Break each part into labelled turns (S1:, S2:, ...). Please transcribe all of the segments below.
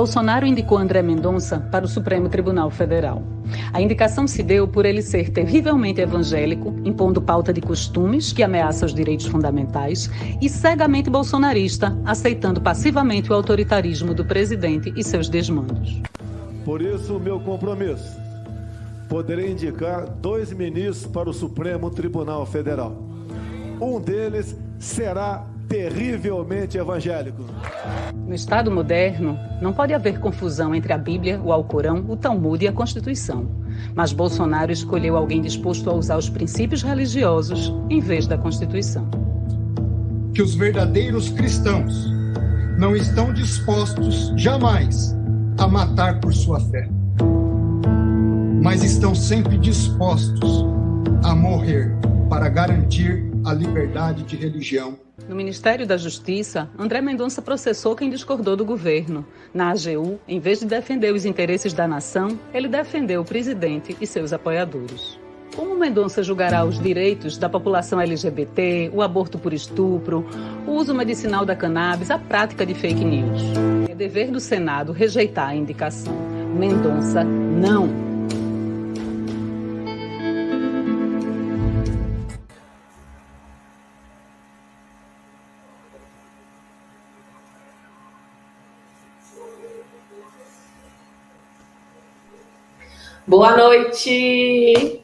S1: Bolsonaro indicou André Mendonça para o Supremo Tribunal Federal. A indicação se deu por ele ser terrivelmente evangélico, impondo pauta de costumes que ameaça os direitos fundamentais, e cegamente bolsonarista, aceitando passivamente o autoritarismo do presidente e seus desmandos.
S2: Por isso, o meu compromisso: poderei indicar 2 ministros para o Supremo Tribunal Federal. Um deles será terrivelmente evangélico.
S1: No Estado moderno, não pode haver confusão entre a Bíblia, o Alcorão, o Talmud e a Constituição. Mas Bolsonaro escolheu alguém disposto a usar os princípios religiosos em vez da Constituição.
S3: Que os verdadeiros cristãos não estão dispostos jamais a matar por sua fé, mas estão sempre dispostos a morrer para garantir a liberdade de religião.
S1: No Ministério da Justiça, André Mendonça processou quem discordou do governo. Na AGU, em vez de defender os interesses da nação, ele defendeu o presidente e seus apoiadores. Como Mendonça julgará os direitos da população LGBT, o aborto por estupro, o uso medicinal da cannabis, a prática de fake news? É dever do Senado rejeitar a indicação. Mendonça, não!
S4: Boa noite!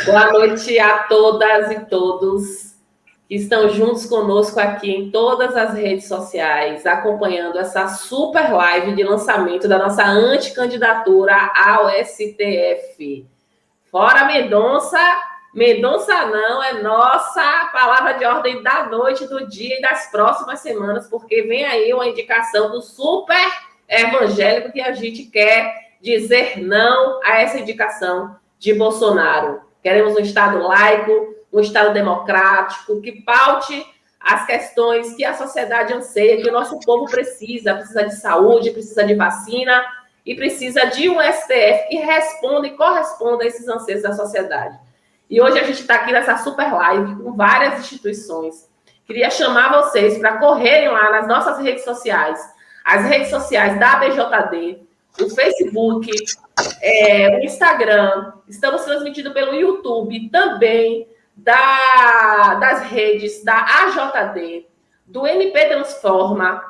S4: Boa noite a todas e todos que estão juntos conosco aqui em todas as redes sociais, acompanhando essa super live de lançamento da nossa anticandidatura ao STF. Fora Mendonça, Mendonça não é nossa palavra de ordem da noite, do dia e das próximas semanas, porque vem aí uma indicação do super evangélico que a gente quer dizer não a essa indicação de Bolsonaro. Queremos um Estado laico, um Estado democrático, que paute as questões que a sociedade anseia, que o nosso povo precisa de saúde, precisa de vacina e precisa de um STF que responda e corresponda a esses anseios da sociedade. E hoje a gente está aqui nessa super live com várias instituições. Queria chamar vocês para correrem lá nas nossas redes sociais, as redes sociais da ABJD, o Facebook, o Instagram, estamos transmitindo pelo YouTube também, das redes da AJD, do MP Transforma,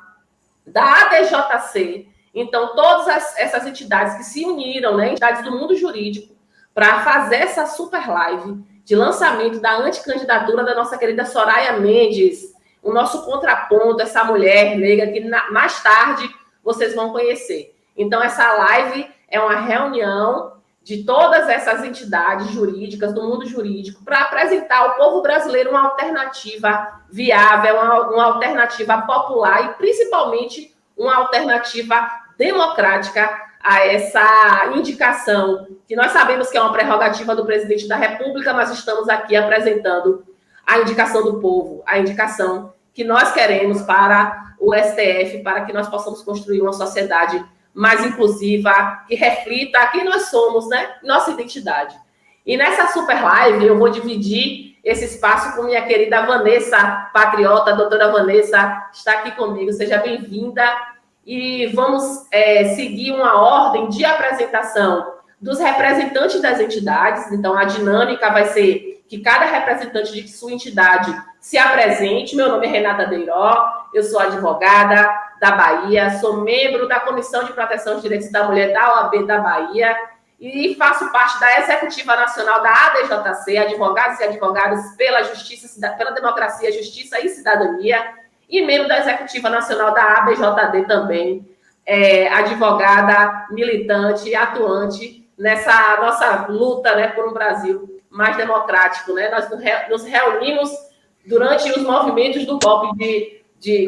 S4: da ADJC. Então, todas essas entidades que se uniram, né, entidades do mundo jurídico, para fazer essa super live de lançamento da anticandidatura da nossa querida Soraya Mendes, o nosso contraponto, essa mulher negra que mais tarde vocês vão conhecer. Então, essa live é uma reunião de todas essas entidades jurídicas, do mundo jurídico, para apresentar ao povo brasileiro uma alternativa viável, uma alternativa popular e, principalmente, uma alternativa democrática a essa indicação, que nós sabemos que é uma prerrogativa do presidente da República, mas estamos aqui apresentando a indicação do povo, a indicação que nós queremos para o STF, para que nós possamos construir uma sociedade mais inclusiva, que reflita quem nós somos, né? Nossa identidade. E nessa super live, eu vou dividir esse espaço com minha querida Vanessa Patriota, a doutora Vanessa está aqui comigo, seja bem-vinda. E vamos seguir uma ordem de apresentação dos representantes das entidades. Então, a dinâmica vai ser que cada representante de sua entidade se apresente. Meu nome é Renata Deiró, eu sou advogada da Bahia, sou membro da Comissão de Proteção dos Direitos da Mulher da OAB da Bahia e faço parte da Executiva Nacional da ADJC, Advogados e Advogadas pela Justiça, pela Democracia, Justiça e Cidadania, e membro da Executiva Nacional da ABJD também, advogada, militante, atuante nessa nossa luta, né, por um Brasil mais democrático, né? Nós nos reunimos durante os movimentos do golpe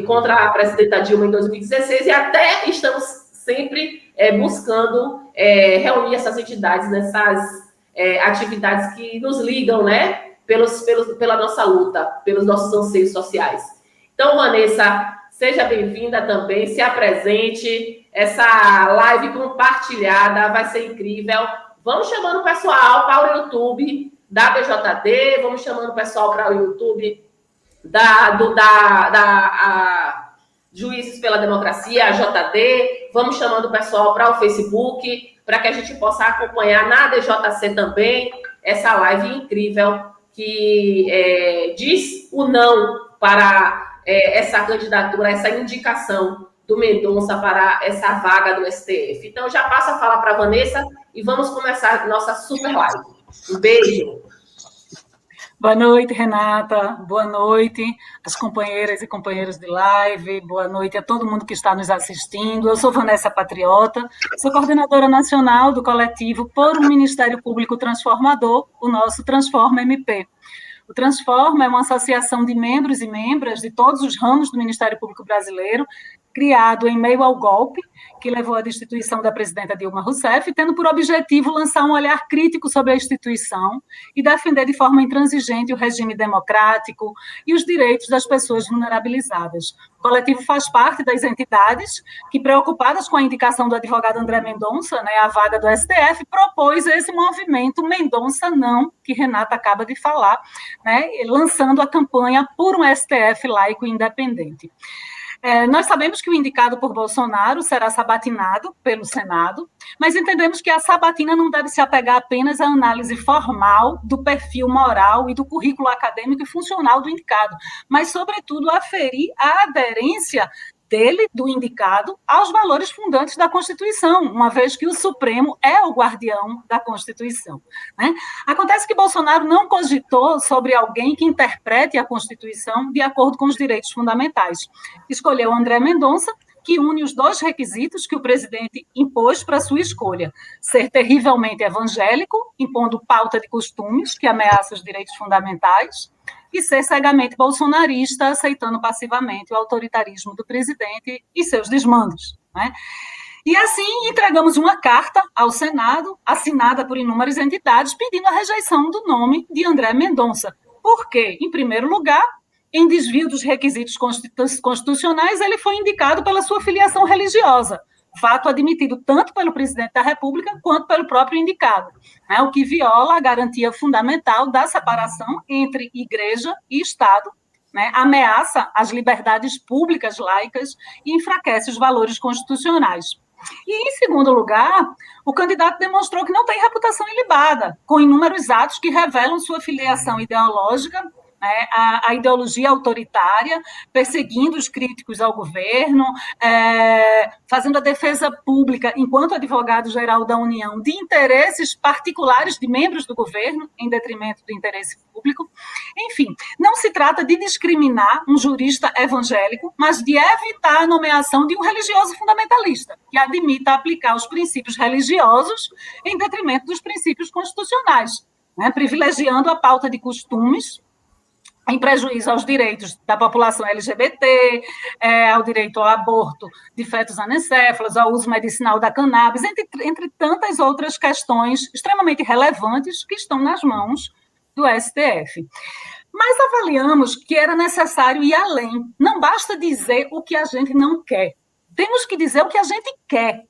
S4: contra a presidenta Dilma em 2016 e até estamos sempre buscando reunir essas entidades nessas atividades que nos ligam, né, pela nossa luta, pelos nossos anseios sociais. Então, Vanessa, seja bem-vinda também, se apresente, essa live compartilhada vai ser incrível. Vamos chamando o pessoal para o YouTube da BJD, vamos chamando o pessoal para o YouTube da Juízes pela Democracia, a JD, vamos chamando o pessoal para o Facebook, para que a gente possa acompanhar na DJC também essa live incrível que diz o não para essa candidatura, essa indicação do Mendonça para essa vaga do STF. Então, já passo a falar para a Vanessa e vamos começar nossa super live. Um beijo.
S1: Boa noite, Renata. Boa noite às companheiras e companheiros de live. Boa noite a todo mundo que está nos assistindo. Eu sou Vanessa Patriota, sou coordenadora nacional do coletivo Por um Ministério Público Transformador, o nosso Transforma MP. O Transforma é uma associação de membros e membras de todos os ramos do Ministério Público Brasileiro, criado em meio ao golpe, que levou à destituição da presidenta Dilma Rousseff, tendo por objetivo lançar um olhar crítico sobre a instituição e defender de forma intransigente o regime democrático e os direitos das pessoas vulnerabilizadas. O coletivo faz parte das entidades que, preocupadas com a indicação do advogado André Mendonça, à vaga do STF, propôs esse movimento Mendonça Não, que Renata acaba de falar, lançando a campanha por um STF laico e independente. Nós sabemos que o indicado por Bolsonaro será sabatinado pelo Senado, mas entendemos que a sabatina não deve se apegar apenas à análise formal do perfil moral e do currículo acadêmico e funcional do indicado, mas, sobretudo, aferir a aderência dele, do indicado, aos valores fundantes da Constituição, uma vez que o Supremo é o guardião da Constituição. Acontece que Bolsonaro não cogitou sobre alguém que interprete a Constituição de acordo com os direitos fundamentais. Escolheu André Mendonça, que une os dois requisitos que o presidente impôs para sua escolha: ser terrivelmente evangélico, impondo pauta de costumes que ameaça os direitos fundamentais, e ser cegamente bolsonarista, aceitando passivamente o autoritarismo do presidente e seus desmandos. E assim entregamos uma carta ao Senado, assinada por inúmeras entidades, pedindo a rejeição do nome de André Mendonça. Por quê? Em primeiro lugar, em desvio dos requisitos constitucionais, ele foi indicado pela sua filiação religiosa, fato admitido tanto pelo presidente da República quanto pelo próprio indicado, o que viola a garantia fundamental da separação entre igreja e Estado, ameaça as liberdades públicas laicas e enfraquece os valores constitucionais. E, em segundo lugar, o candidato demonstrou que não tem reputação ilibada, com inúmeros atos que revelam sua filiação ideológica, a ideologia autoritária, perseguindo os críticos ao governo, fazendo a defesa pública, enquanto advogado-geral da União, de interesses particulares de membros do governo, em detrimento do interesse público. Enfim, não se trata de discriminar um jurista evangélico, mas de evitar a nomeação de um religioso fundamentalista, que admita aplicar os princípios religiosos em detrimento dos princípios constitucionais, privilegiando a pauta de costumes, em prejuízo aos direitos da população LGBT, ao direito ao aborto de fetos anencéfalos, ao uso medicinal da cannabis, entre tantas outras questões extremamente relevantes que estão nas mãos do STF. Mas avaliamos que era necessário ir além. Não basta dizer o que a gente não quer. Temos que dizer o que a gente quer.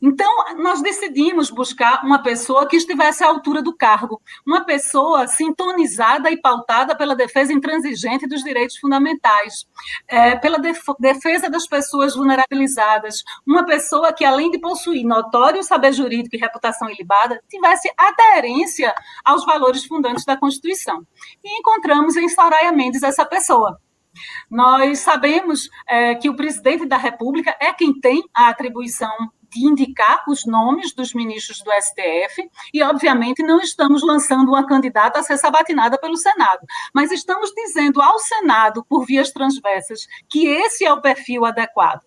S1: Então, nós decidimos buscar uma pessoa que estivesse à altura do cargo, uma pessoa sintonizada e pautada pela defesa intransigente dos direitos fundamentais, pela defesa das pessoas vulnerabilizadas, uma pessoa que, além de possuir notório saber jurídico e reputação ilibada, tivesse aderência aos valores fundantes da Constituição. E encontramos em Soraya Mendes essa pessoa. Nós sabemos que o presidente da República é quem tem a atribuição de indicar os nomes dos ministros do STF e, obviamente, não estamos lançando uma candidata a ser sabatinada pelo Senado, mas estamos dizendo ao Senado, por vias transversas, que esse é o perfil adequado.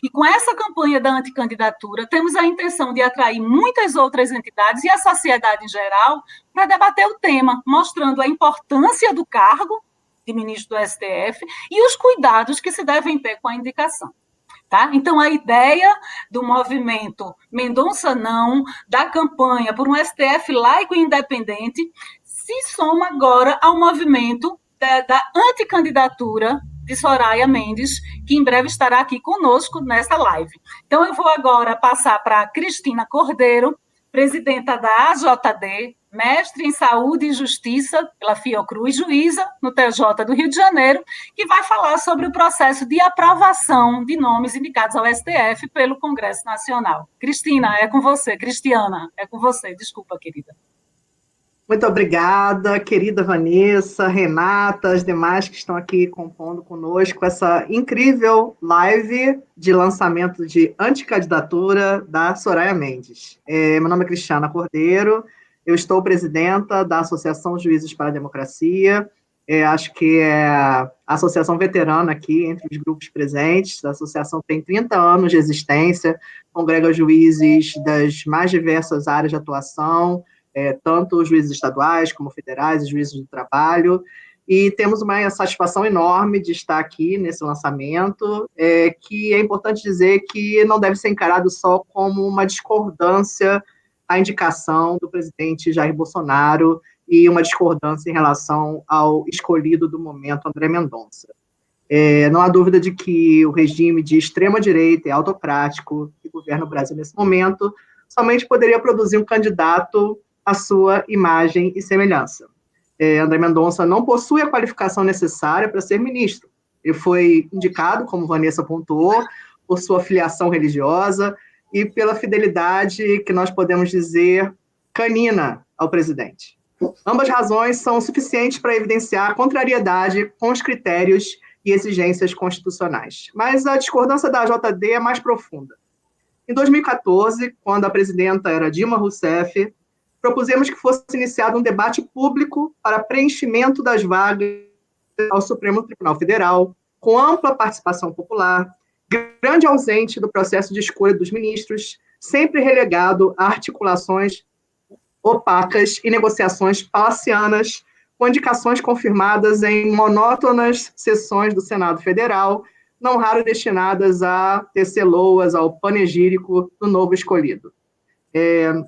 S1: E com essa campanha da anticandidatura, temos a intenção de atrair muitas outras entidades e a sociedade em geral para debater o tema, mostrando a importância do cargo de ministro do STF e os cuidados que se devem ter com a indicação. Tá? Então, a ideia do movimento Mendonça Não, da campanha por um STF laico e independente, se soma agora ao movimento da anticandidatura de Soraya Mendes, que em breve estará aqui conosco nessa live. Então, eu vou agora passar para a Cristina Cordeiro, presidenta da AJD, mestre em Saúde e Justiça pela Fiocruz, juíza no TJ do Rio de Janeiro, que vai falar sobre o processo de aprovação de nomes indicados ao STF pelo Congresso Nacional. Cristina, é com você. Cristiana, é com você. Desculpa, querida.
S5: Muito obrigada, querida Vanessa, Renata, as demais que estão aqui compondo conosco essa incrível live de lançamento de anticandidatura da Soraya Mendes. Meu nome é Cristiana Cordeiro, eu estou presidenta da Associação Juízes para a Democracia, acho que é a associação veterana aqui entre os grupos presentes. A associação tem 30 anos de existência, congrega juízes das mais diversas áreas de atuação, tanto os juízes estaduais como federais, os juízes do trabalho, e temos uma satisfação enorme de estar aqui nesse lançamento, que é importante dizer que não deve ser encarado só como uma discordância à indicação do presidente Jair Bolsonaro e uma discordância em relação ao escolhido do momento, André Mendonça. Não há dúvida de que o regime de extrema-direita e autocrático que governa o Brasil nesse momento somente poderia produzir um candidato à sua imagem e semelhança. André Mendonça não possui a qualificação necessária para ser ministro. Ele foi indicado, como Vanessa pontuou, por sua filiação religiosa e pela fidelidade, que nós podemos dizer, canina ao presidente. Ambas razões são suficientes para evidenciar a contrariedade com os critérios e exigências constitucionais. Mas a discordância da AJD é mais profunda. Em 2014, quando a presidenta era Dilma Rousseff, propusemos que fosse iniciado um debate público para preenchimento das vagas ao Supremo Tribunal Federal, com ampla participação popular, grande ausente do processo de escolha dos ministros, sempre relegado a articulações opacas e negociações palacianas, com indicações confirmadas em monótonas sessões do Senado Federal, não raro destinadas a tecer loas ao panegírico do novo escolhido.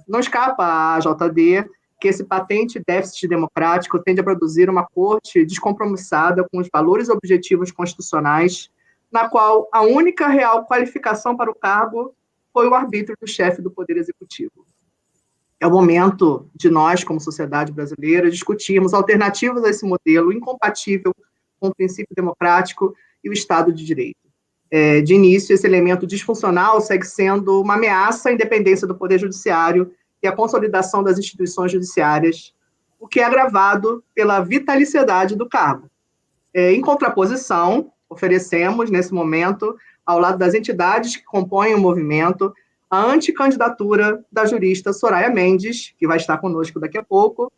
S5: Não escapa à AJD que esse patente déficit democrático tende a produzir uma corte descompromissada com os valores e objetivos constitucionais, na qual a única real qualificação para o cargo foi o arbítrio do chefe do Poder Executivo. É o momento de nós, como sociedade brasileira, discutirmos alternativas a esse modelo incompatível com o princípio democrático e o Estado de Direito. De início, esse elemento disfuncional segue sendo uma ameaça à independência do Poder Judiciário e à consolidação das instituições judiciárias, o que é agravado pela vitaliciedade do cargo. Em contraposição, oferecemos, nesse momento, ao lado das entidades que compõem o movimento, a anticandidatura da jurista Soraya Mendes, que vai estar conosco daqui a pouco,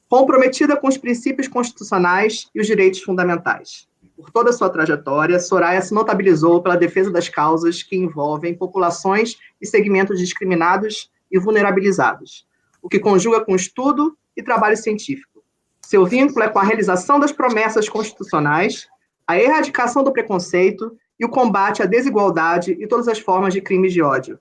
S5: comprometida com os princípios constitucionais e os direitos fundamentais. Por toda a sua trajetória, Soraya se notabilizou pela defesa das causas que envolvem populações e segmentos discriminados e vulnerabilizados, o que conjuga com estudo e trabalho científico. Seu vínculo é com a realização das promessas constitucionais, a erradicação do preconceito e o combate à desigualdade e todas as formas de crimes de ódio.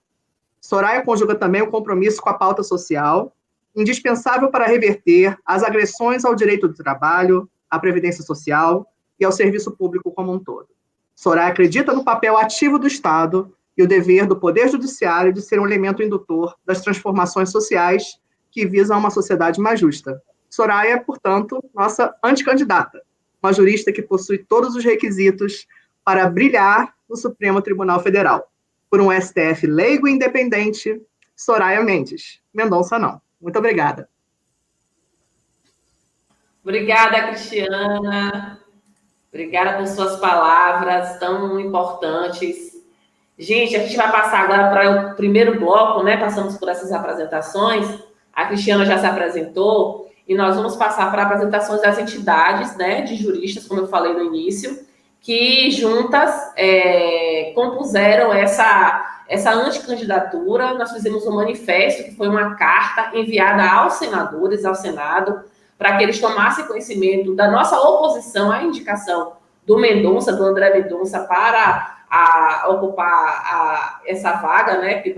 S5: Soraya conjuga também o compromisso com a pauta social, indispensável para reverter as agressões ao direito do trabalho, à previdência social e ao serviço público como um todo. Soraya acredita no papel ativo do Estado e o dever do Poder Judiciário de ser um elemento indutor das transformações sociais que visam uma sociedade mais justa. Soraya é, portanto, nossa anticandidata, uma jurista que possui todos os requisitos para brilhar no Supremo Tribunal Federal. Por um STF leigo e independente, Soraya Mendes. Mendonça não. Muito obrigada.
S4: Obrigada, Cristiana. Obrigada por suas palavras tão importantes. Gente, a gente vai passar agora para o primeiro bloco, né? Passamos por essas apresentações. A Cristiana já se apresentou e nós vamos passar para apresentações das entidades, né, de juristas, como eu falei no início, que juntas compuseram essa anticandidatura. Nós fizemos um manifesto, que foi uma carta enviada aos senadores, ao Senado, para que eles tomassem conhecimento da nossa oposição à indicação do Mendonça, do André Mendonça, para ocupar essa vaga, né, que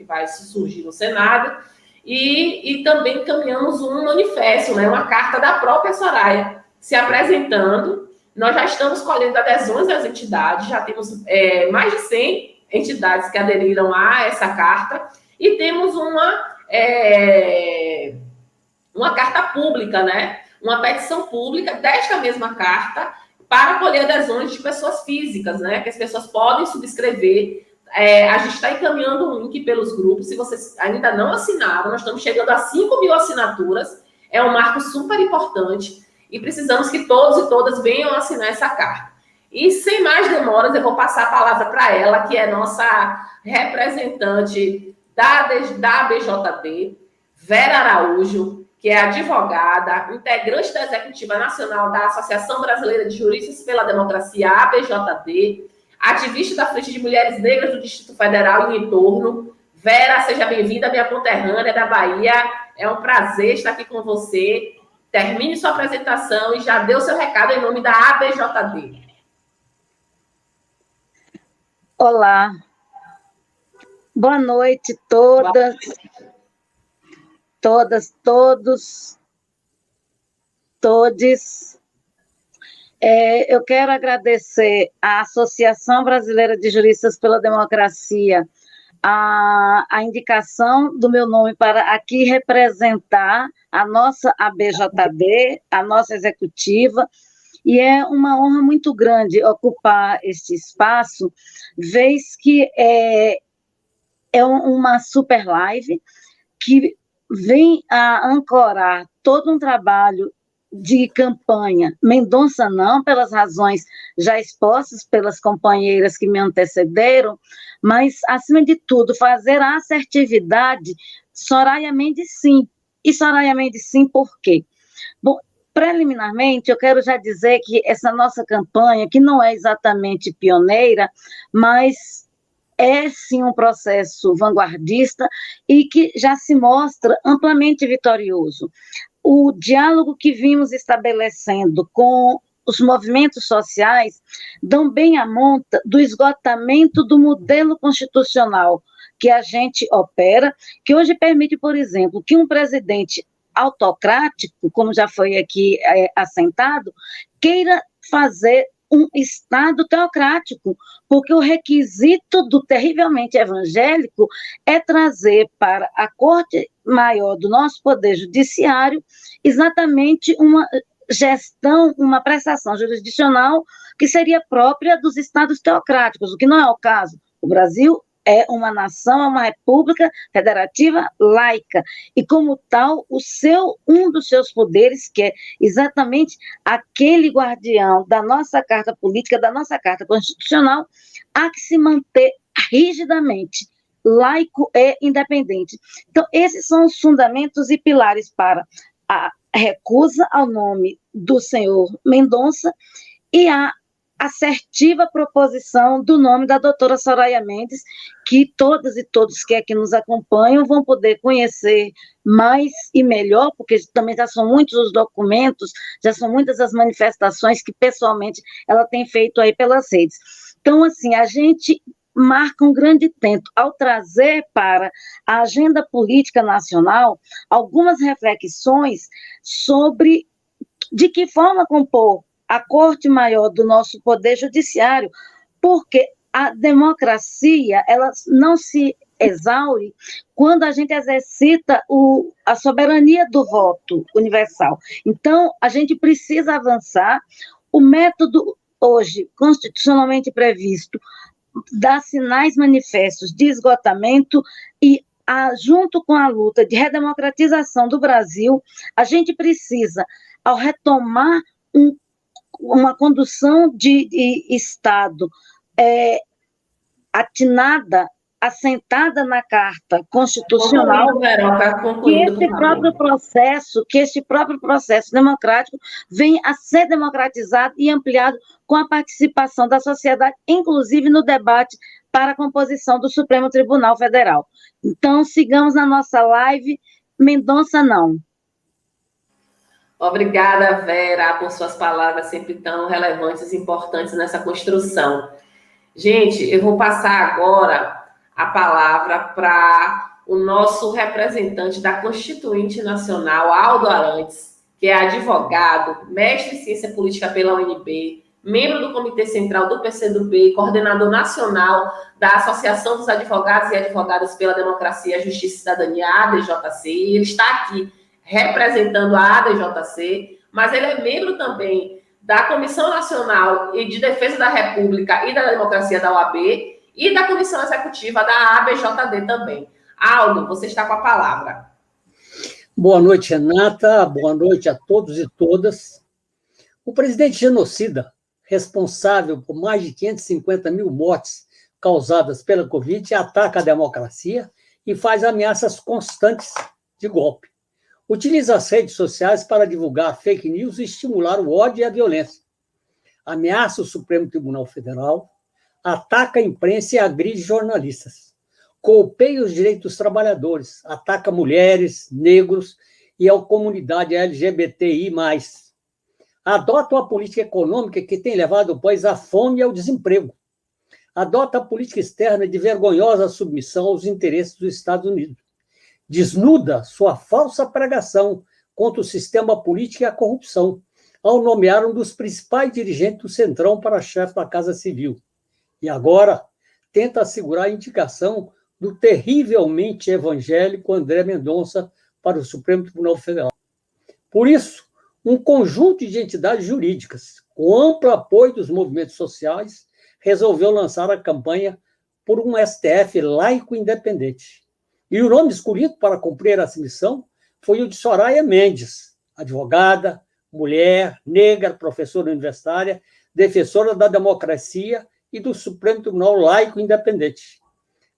S4: vai surgir no Senado, e também encaminhamos um manifesto, né, uma carta da própria Soraya, se apresentando. Nós já estamos colhendo adesões das entidades, já temos mais de 100 entidades que aderiram a essa carta, e temos uma uma carta pública, né? Uma petição pública desta mesma carta para colher adesões de pessoas físicas, né? Que as pessoas podem subscrever. A gente está encaminhando um link pelos grupos. Se vocês ainda não assinaram, nós estamos chegando a 5.000 assinaturas. É um marco super importante e precisamos que todos e todas venham assinar essa carta. E sem mais demoras, eu vou passar a palavra para ela, que é nossa representante da ABJD, Vera Araújo, que é advogada, integrante da Executiva Nacional da Associação Brasileira de Juristas pela Democracia, ABJD, ativista da Frente de Mulheres Negras do Distrito Federal e em entorno. Vera, seja bem-vinda, minha conterrânea da Bahia. É um prazer estar aqui com você. Termine sua apresentação e já dê o seu recado em nome da ABJD.
S6: Olá. Boa noite todas, todos, todes. Eu quero agradecer à Associação Brasileira de Juristas pela Democracia a indicação do meu nome para aqui representar a nossa ABJD, a nossa executiva, e é uma honra muito grande ocupar este espaço, vez que é uma super live que vem a ancorar todo um trabalho de campanha. Mendonça não, pelas razões já expostas pelas companheiras que me antecederam, mas, acima de tudo, fazer a assertividade Soraya Mendes sim. E Soraya Mendes sim, por quê? Bom, preliminarmente, eu quero já dizer que essa nossa campanha, que não é exatamente pioneira, mas é sim um processo vanguardista e que já se mostra amplamente vitorioso. O diálogo que vimos estabelecendo com os movimentos sociais dão bem a monta do esgotamento do modelo constitucional que a gente opera, que hoje permite, por exemplo, que um presidente autocrático, como já foi aqui assentado, queira fazer um Estado teocrático, porque o requisito do terrivelmente evangélico é trazer para a Corte Maior do nosso Poder Judiciário exatamente uma gestão, uma prestação jurisdicional que seria própria dos Estados teocráticos, o que não é o caso. O Brasil é uma nação, é uma república federativa laica, e como tal, um dos seus poderes, que é exatamente aquele guardião da nossa carta política, da nossa carta constitucional, há que se manter rigidamente laico e independente. Então, esses são os fundamentos e pilares para a recusa ao nome do senhor Mendonça e a assertiva proposição do nome da doutora Soraya Mendes, que todas e todos que aqui nos acompanham vão poder conhecer mais e melhor, porque também já são muitos os documentos, já são muitas as manifestações que pessoalmente ela tem feito aí pelas redes. Então, assim, a gente marca um grande tento ao trazer para a agenda política nacional algumas reflexões sobre de que forma compor a Corte Maior do nosso Poder Judiciário, porque a democracia ela não se exaure quando a gente exercita a soberania do voto universal. Então, a gente precisa avançar. O método hoje constitucionalmente previsto dá sinais manifestos de esgotamento e, junto com a luta de redemocratização do Brasil, a gente precisa, ao retomar uma condução de Estado atinada, assentada na Carta Constitucional, que este próprio processo democrático venha a ser democratizado e ampliado com a participação da sociedade, inclusive no debate para a composição do Supremo Tribunal Federal. Então, sigamos na nossa live, Mendonça não.
S4: Obrigada, Vera, por suas palavras sempre tão relevantes e importantes nessa construção. Gente, eu vou passar agora a palavra para o nosso representante da Constituinte Nacional, Aldo Arantes, que é advogado, mestre em ciência política pela UNB, membro do Comitê Central do PCdoB, coordenador nacional da Associação dos Advogados e Advogadas pela Democracia, Justiça e Cidadania, ADJC, e ele está aqui representando a ADJC, mas ele é membro também da Comissão Nacional de Defesa da República e da Democracia da OAB e da Comissão Executiva da ABJD também. Aldo, você está com a palavra.
S7: Boa noite, Renata. Boa noite a todos e todas. O presidente genocida, responsável por mais de 550 mil mortes causadas pela Covid, ataca a democracia e faz ameaças constantes de golpe. Utiliza as redes sociais para divulgar fake news e estimular o ódio e a violência. Ameaça o Supremo Tribunal Federal, ataca a imprensa e agride jornalistas. Golpeia os direitos dos trabalhadores, ataca mulheres, negros e a comunidade LGBTI+. Adota uma política econômica que tem levado o país à fome e ao desemprego. Adota a política externa de vergonhosa submissão aos interesses dos Estados Unidos. Desnuda sua falsa pregação contra o sistema político e a corrupção, ao nomear um dos principais dirigentes do Centrão para chefe da Casa Civil. E agora tenta assegurar a indicação do terrivelmente evangélico André Mendonça para o Supremo Tribunal Federal. Por isso, um conjunto de entidades jurídicas, com amplo apoio dos movimentos sociais, resolveu lançar a campanha por um STF laico e independente. E o nome escolhido para cumprir essa missão foi o de Soraya Mendes, advogada, mulher, negra, professora universitária, defensora da democracia e do Supremo Tribunal Laico e Independente.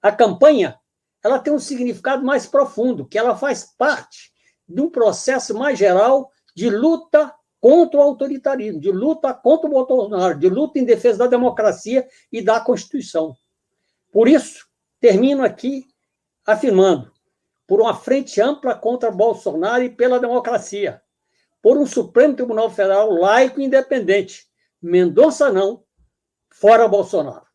S7: A campanha, ela tem um significado mais profundo, que ela faz parte de um processo mais geral de luta contra o autoritarismo, de luta contra o Bolsonaro, de luta em defesa da democracia e da Constituição. Por isso, termino aqui afirmando, por uma frente ampla contra Bolsonaro e pela democracia, por um Supremo Tribunal Federal laico e independente, Mendonça não, fora Bolsonaro.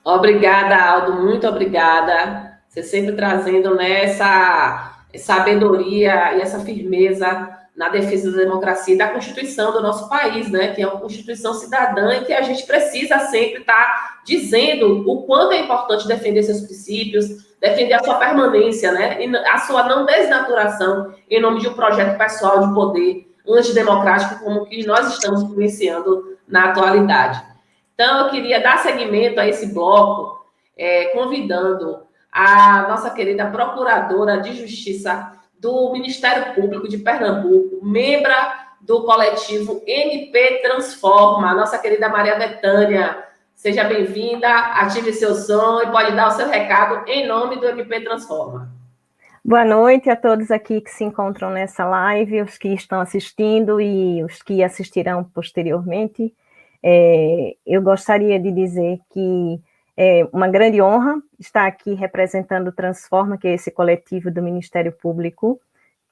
S4: Obrigada, Aldo, muito obrigada. Você sempre trazendo, né, essa sabedoria e essa firmeza na defesa da democracia e da Constituição do nosso país, né, que é uma Constituição cidadã e que a gente precisa sempre estar dizendo o quanto é importante defender seus princípios, defender a sua permanência, né, e a sua não desnaturação em nome de um projeto pessoal de poder antidemocrático como o que nós estamos vivenciando na atualidade. Então, eu queria dar seguimento a esse bloco, convidando a nossa querida Procuradora de Justiça do Ministério Público de Pernambuco, membra do coletivo MP Transforma, a nossa querida Maria Bethânia. Seja bem-vinda, ative seu som e pode dar o seu recado em nome do MP Transforma.
S8: Boa noite a todos aqui que se encontram nessa live, os que estão assistindo e os que assistirão posteriormente. Eu gostaria de dizer que é uma grande honra estar aqui representando o Transforma, que é esse coletivo do Ministério Público,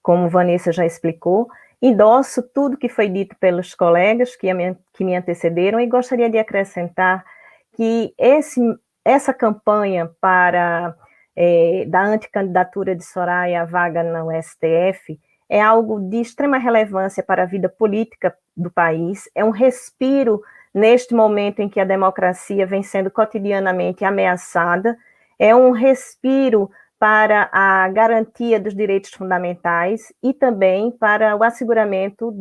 S8: como Vanessa já explicou. Endosso tudo que foi dito pelos colegas que me antecederam e gostaria de acrescentar que essa campanha da anticandidatura de Soraya à vaga no STF é algo de extrema relevância para a vida política do país, é um respiro neste momento em que a democracia vem sendo cotidianamente ameaçada, é um respiro para a garantia dos direitos fundamentais e também para o asseguramento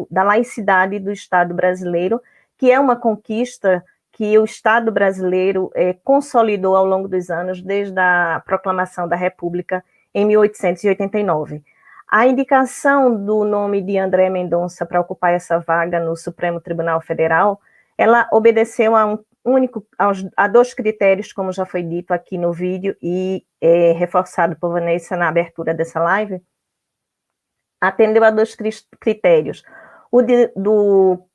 S8: da laicidade do Estado brasileiro, que é uma conquista que o Estado brasileiro consolidou ao longo dos anos, desde a proclamação da República em 1889. A indicação do nome de André Mendonça para ocupar essa vaga no Supremo Tribunal Federal, ela obedeceu a dois critérios, como já foi dito aqui no vídeo e reforçado por Vanessa na abertura dessa live, atendeu a dois critérios, o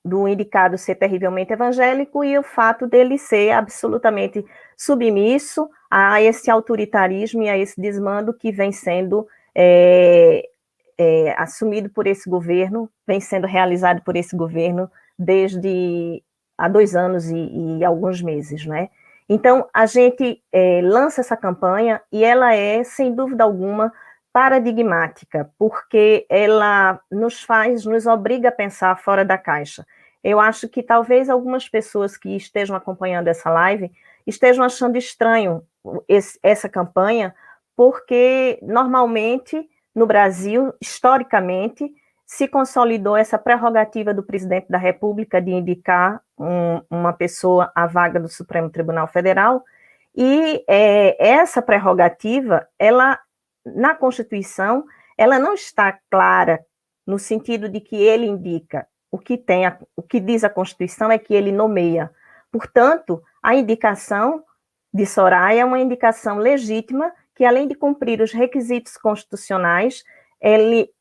S8: do indicado ser terrivelmente evangélico e o fato dele ser absolutamente submisso a esse autoritarismo e a esse desmando que vem sendo assumido por esse governo, vem sendo realizado por esse governo desde há 2 anos e alguns meses, né? Então, a gente lança essa campanha e ela é, sem dúvida alguma, paradigmática, porque ela nos obriga a pensar fora da caixa. Eu acho que talvez algumas pessoas que estejam acompanhando essa live estejam achando estranho essa campanha, porque normalmente no Brasil, historicamente, se consolidou essa prerrogativa do presidente da República de indicar uma pessoa à vaga do Supremo Tribunal Federal, e essa prerrogativa, ela, na Constituição, ela não está clara no sentido de que ele indica. O que diz a Constituição é que ele nomeia. Portanto, a indicação de Soraya é uma indicação legítima que, além de cumprir os requisitos constitucionais,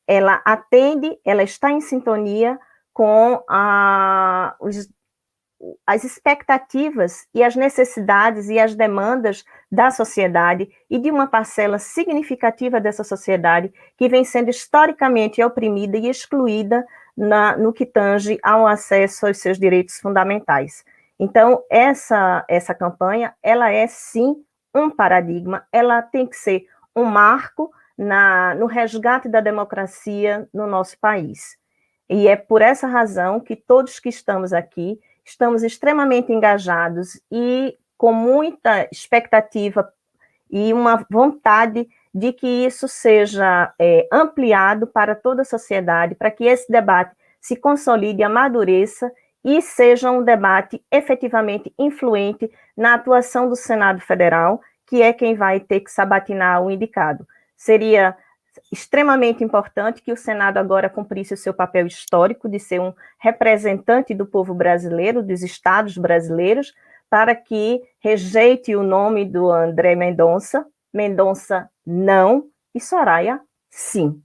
S8: ela atende, ela está em sintonia com as expectativas e as necessidades e as demandas da sociedade e de uma parcela significativa dessa sociedade que vem sendo historicamente oprimida e excluída no que tange ao acesso aos seus direitos fundamentais. Então, essa campanha, ela é, sim, um paradigma, ela tem que ser um marco no resgate da democracia no nosso país. E é por essa razão que todos que estamos aqui estamos extremamente engajados e com muita expectativa e uma vontade de que isso seja ampliado para toda a sociedade, para que esse debate se consolide, amadureça e seja um debate efetivamente influente na atuação do Senado Federal, que é quem vai ter que sabatinar o indicado. Seria extremamente importante que o Senado agora cumprisse o seu papel histórico de ser um representante do povo brasileiro, dos estados brasileiros, para que rejeite o nome do André Mendonça. Mendonça não, e Soraya sim.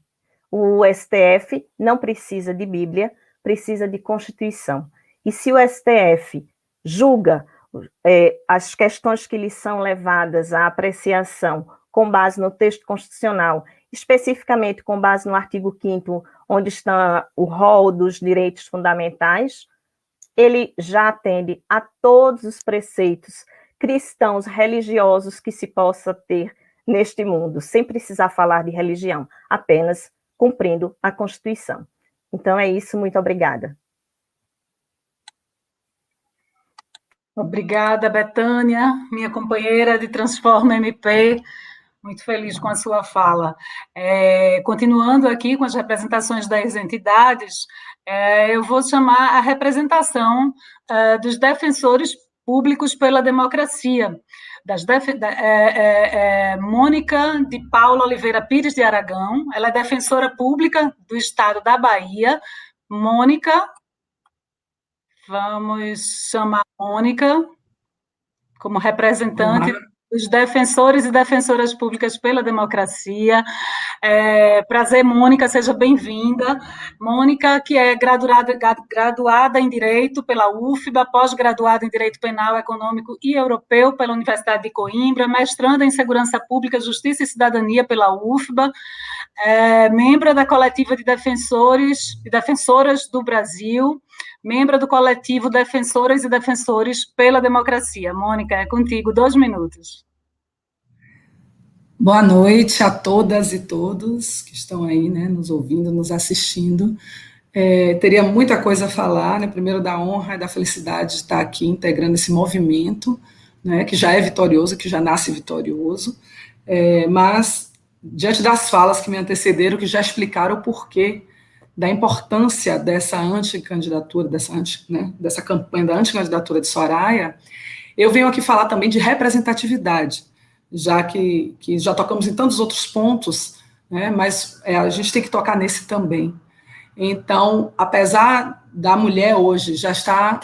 S8: O STF não precisa de Bíblia, precisa de Constituição. E se o STF julga as questões que lhe são levadas à apreciação com base no texto constitucional, especificamente com base no artigo 5º, onde está o rol dos direitos fundamentais, ele já atende a todos os preceitos cristãos, religiosos que se possa ter neste mundo, sem precisar falar de religião, apenas cumprindo a Constituição. Então é isso, muito obrigada.
S1: Obrigada, Betânia, minha companheira de Transforma MP, muito feliz com a sua fala. Continuando aqui com as representações das entidades, eu vou chamar a representação dos defensores públicos pela democracia, Mônica de Paula Oliveira Pires de Aragão, ela é defensora pública do Estado da Bahia. Mônica, vamos chamar a Mônica como representante dos defensores e defensoras públicas pela democracia. Prazer, Mônica, seja bem-vinda. Mônica, que é graduada em Direito pela UFBA, pós-graduada em Direito Penal, Econômico e Europeu pela Universidade de Coimbra, mestranda em Segurança Pública, Justiça e Cidadania pela UFBA, membro da coletiva de defensores e defensoras do Brasil, membro do coletivo Defensoras e Defensores pela Democracia. Mônica, é contigo, 2 minutos.
S9: Boa noite a todas e todos que estão aí, né, nos ouvindo, nos assistindo. Teria muita coisa a falar, né, primeiro da honra e da felicidade de estar aqui integrando esse movimento, né, que já é vitorioso, que já nasce vitorioso, mas diante das falas que me antecederam, que já explicaram o porquê da importância dessa anticandidatura, dessa campanha da anticandidatura de Soraya, eu venho aqui falar também de representatividade, já que já tocamos em tantos outros pontos, né, mas a gente tem que tocar nesse também. Então, apesar da mulher hoje já estar,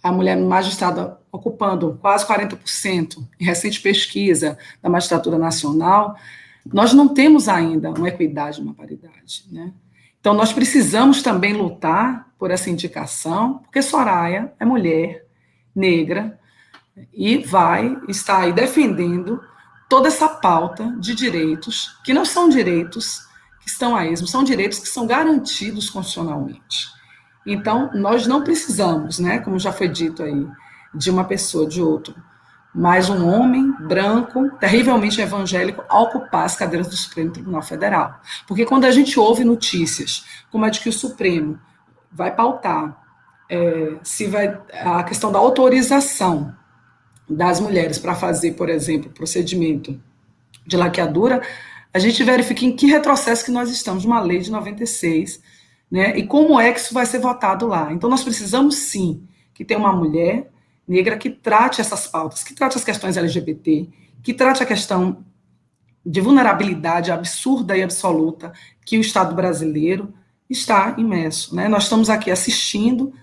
S9: a mulher magistrada ocupando quase 40% em recente pesquisa da magistratura nacional, nós não temos ainda uma equidade, uma paridade, né? Então, nós precisamos também lutar por essa indicação, porque Soraya é mulher, negra, e vai estar aí defendendo toda essa pauta de direitos, que não são direitos que estão a esmo, são direitos que são garantidos constitucionalmente. Então, nós não precisamos, né, como já foi dito aí, de uma pessoa, de outro, mais um homem branco, terrivelmente evangélico, a ocupar as cadeiras do Supremo Tribunal Federal. Porque quando a gente ouve notícias como a de que o Supremo vai pautar se vai a questão da autorização das mulheres para fazer, por exemplo, procedimento de laqueadura, a gente verifica em que retrocesso que nós estamos, uma lei de 96, né, e como é que isso vai ser votado lá. Então, nós precisamos, sim, que tenha uma mulher negra que trate essas pautas, que trate as questões LGBT, que trate a questão de vulnerabilidade absurda e absoluta que o Estado brasileiro está imerso, né? Nós estamos aqui assistindo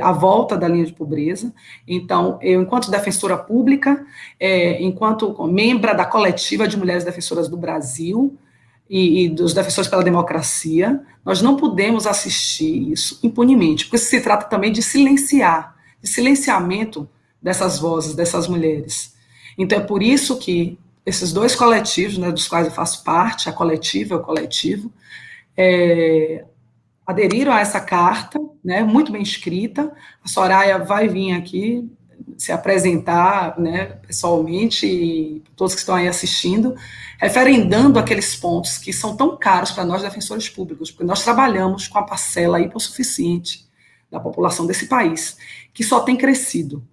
S9: a volta da linha de pobreza. Então, eu, enquanto defensora pública, enquanto membro da coletiva de mulheres defensoras do Brasil e dos defensores pela democracia, nós não podemos assistir isso impunemente, porque se trata também de silenciar, de silenciamento dessas vozes, dessas mulheres. Então, é por isso que esses dois coletivos, né, dos quais eu faço parte, a coletiva e o coletivo, aderiram a essa carta, né, muito bem escrita. A Soraya vai vir aqui se apresentar, né, pessoalmente, e todos que estão aí assistindo, referendando aqueles pontos que são tão caros para nós, defensores públicos, porque nós trabalhamos com a parcela hipossuficiente da população desse país, que só tem crescido.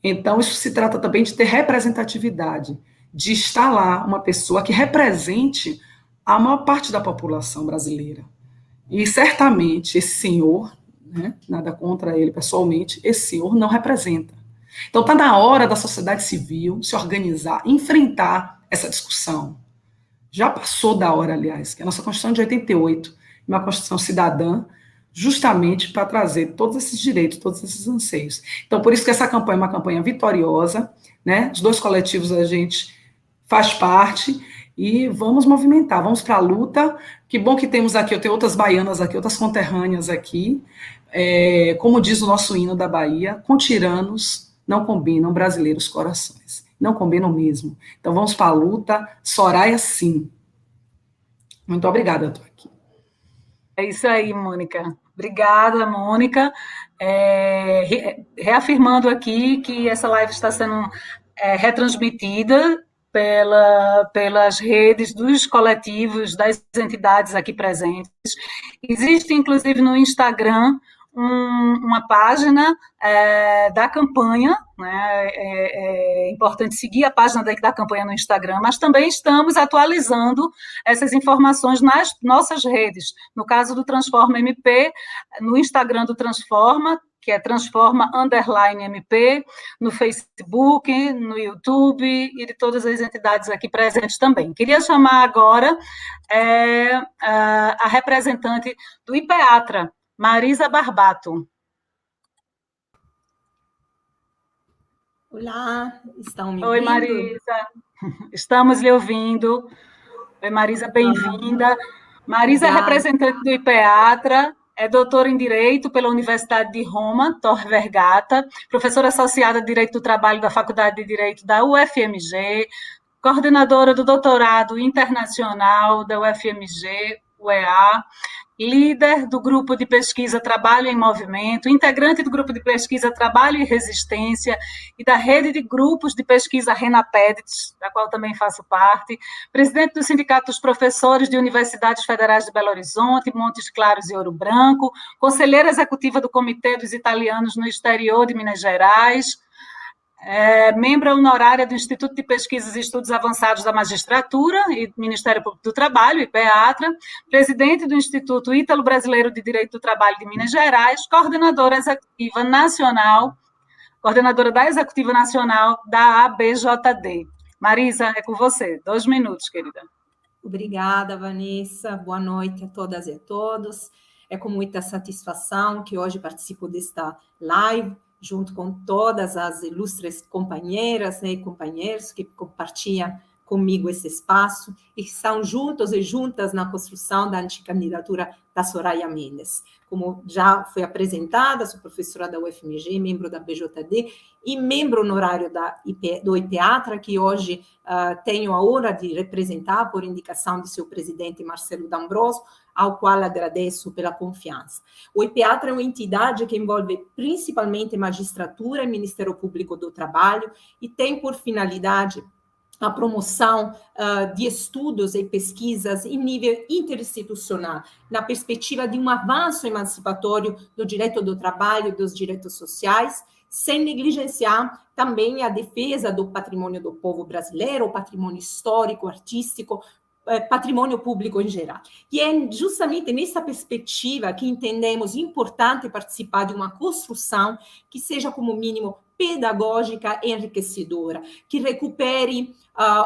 S9: Então, isso se trata também de ter representatividade, de estar lá uma pessoa que represente a maior parte da população brasileira. E certamente esse senhor, né, nada contra ele pessoalmente, esse senhor não representa. Então está na hora da sociedade civil se organizar, enfrentar essa discussão. Já passou da hora, aliás, que a nossa Constituição de 88, uma Constituição cidadã, justamente para trazer todos esses direitos, todos esses anseios. Então, por isso que essa campanha é uma campanha vitoriosa, né? Os dois coletivos a gente faz parte, e vamos movimentar, vamos para a luta. Que bom que temos aqui, eu tenho outras baianas aqui, outras conterrâneas aqui, como diz o nosso hino da Bahia, com tiranos não combinam brasileiros corações, não combinam mesmo. Então vamos para a luta, Soraya sim. Muito obrigada, eu estou aqui.
S1: É isso aí, Mônica. Obrigada, Mônica. Reafirmando aqui que essa live está sendo retransmitida pelas redes dos coletivos, das entidades aqui presentes. Existe, inclusive, no Instagram, uma página da campanha, né? É importante seguir a página da campanha no Instagram, mas também estamos atualizando essas informações nas nossas redes. No caso do Transforma MP, no Instagram do Transforma, que é Transforma_MP, no Facebook, no YouTube e de todas as entidades aqui presentes também. Queria chamar agora a representante do IPEATRA, Marisa Barbato.
S10: Olá, estão me ouvindo?
S1: Oi, Marisa, estamos lhe ouvindo. Oi, Marisa, bem-vinda. Marisa é representante do IPEATRA, é doutora em Direito pela Universidade de Roma, Tor Vergata, professora associada de Direito do Trabalho da Faculdade de Direito da UFMG, coordenadora do doutorado internacional da UFMG, UEA, líder do grupo de pesquisa Trabalho em Movimento, integrante do grupo de pesquisa Trabalho e Resistência e da rede de grupos de pesquisa RENAPEDIT, da qual também faço parte, presidente do Sindicato dos Professores de Universidades Federais de Belo Horizonte, Montes Claros e Ouro Branco, conselheira executiva do Comitê dos Italianos no Exterior de Minas Gerais, membro honorária do Instituto de Pesquisas e Estudos Avançados da Magistratura e Ministério Público do Trabalho, IPEATRA, presidente do Instituto Ítalo-Brasileiro de Direito do Trabalho de Minas Gerais, coordenadora da Executiva Nacional da ABJD. Marisa, é com você. 2 minutos, querida.
S10: Obrigada, Vanessa. Boa noite a todas e a todos. É com muita satisfação que hoje participo desta live, junto com todas as ilustres companheiras e companheiros que compartilham comigo esse espaço e que estão juntos e juntas na construção da anticandidatura da Soraya Mendes. Como já foi apresentada, sou professora da UFMG, membro da BJD e membro honorário do IPEATRA, que hoje tenho a honra de representar por indicação de seu presidente Marcelo D'Ambrosio, ao qual agradeço pela confiança. O IPEATRA é uma entidade que envolve principalmente magistratura e Ministério Público do Trabalho e tem por finalidade a promoção de estudos e pesquisas em nível interinstitucional, na perspectiva de um avanço emancipatório do direito do trabalho e dos direitos sociais, sem negligenciar também a defesa do patrimônio do povo brasileiro, o patrimônio histórico, artístico, patrimônio público em geral. E é justamente nessa perspectiva que entendemos importante participar de uma construção que seja, como mínimo, pedagógica e enriquecedora, que recupere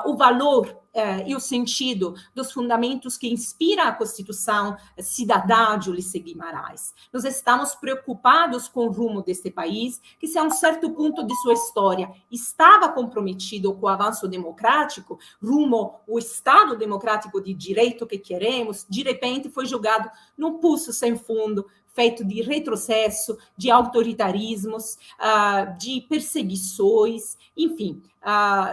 S10: o valor e o sentido dos fundamentos que inspiram a Constituição cidadã de Ulisses Guimarães. Nós estamos preocupados com o rumo deste país, que, se a um certo ponto de sua história estava comprometido com o avanço democrático, rumo ao Estado democrático de direito que queremos, de repente foi jogado num poço sem fundo, feito de retrocesso, de autoritarismos, de perseguições, enfim,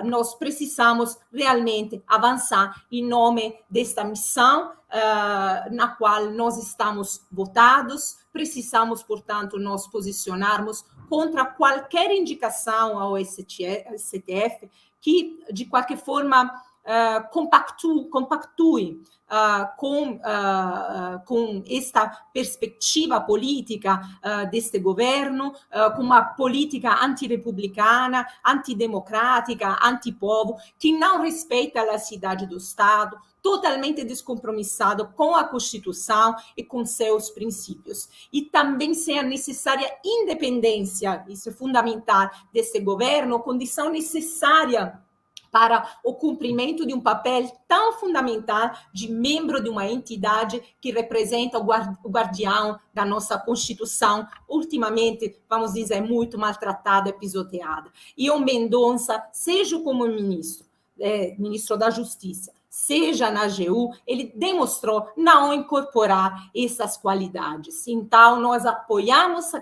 S10: nós precisamos realmente avançar em nome desta missão na qual nós estamos votados, precisamos, portanto, nos posicionarmos contra qualquer indicação ao STF que, de qualquer forma, compactue com esta perspectiva política deste governo, com uma política antirepublicana, antidemocrática, antipovo, que não respeita a laicidade do Estado, totalmente descompromissado com a Constituição e com seus princípios. E também sem a necessária independência, isso é fundamental, desse governo, condição necessária para o cumprimento de um papel tão fundamental de membro de uma entidade que representa o guardião da nossa Constituição, ultimamente, vamos dizer, muito maltratada e pisoteada. E o Mendonça, seja como ministro da Justiça, seja na AGU, ele demonstrou não incorporar essas qualidades. Então, nós apoiamos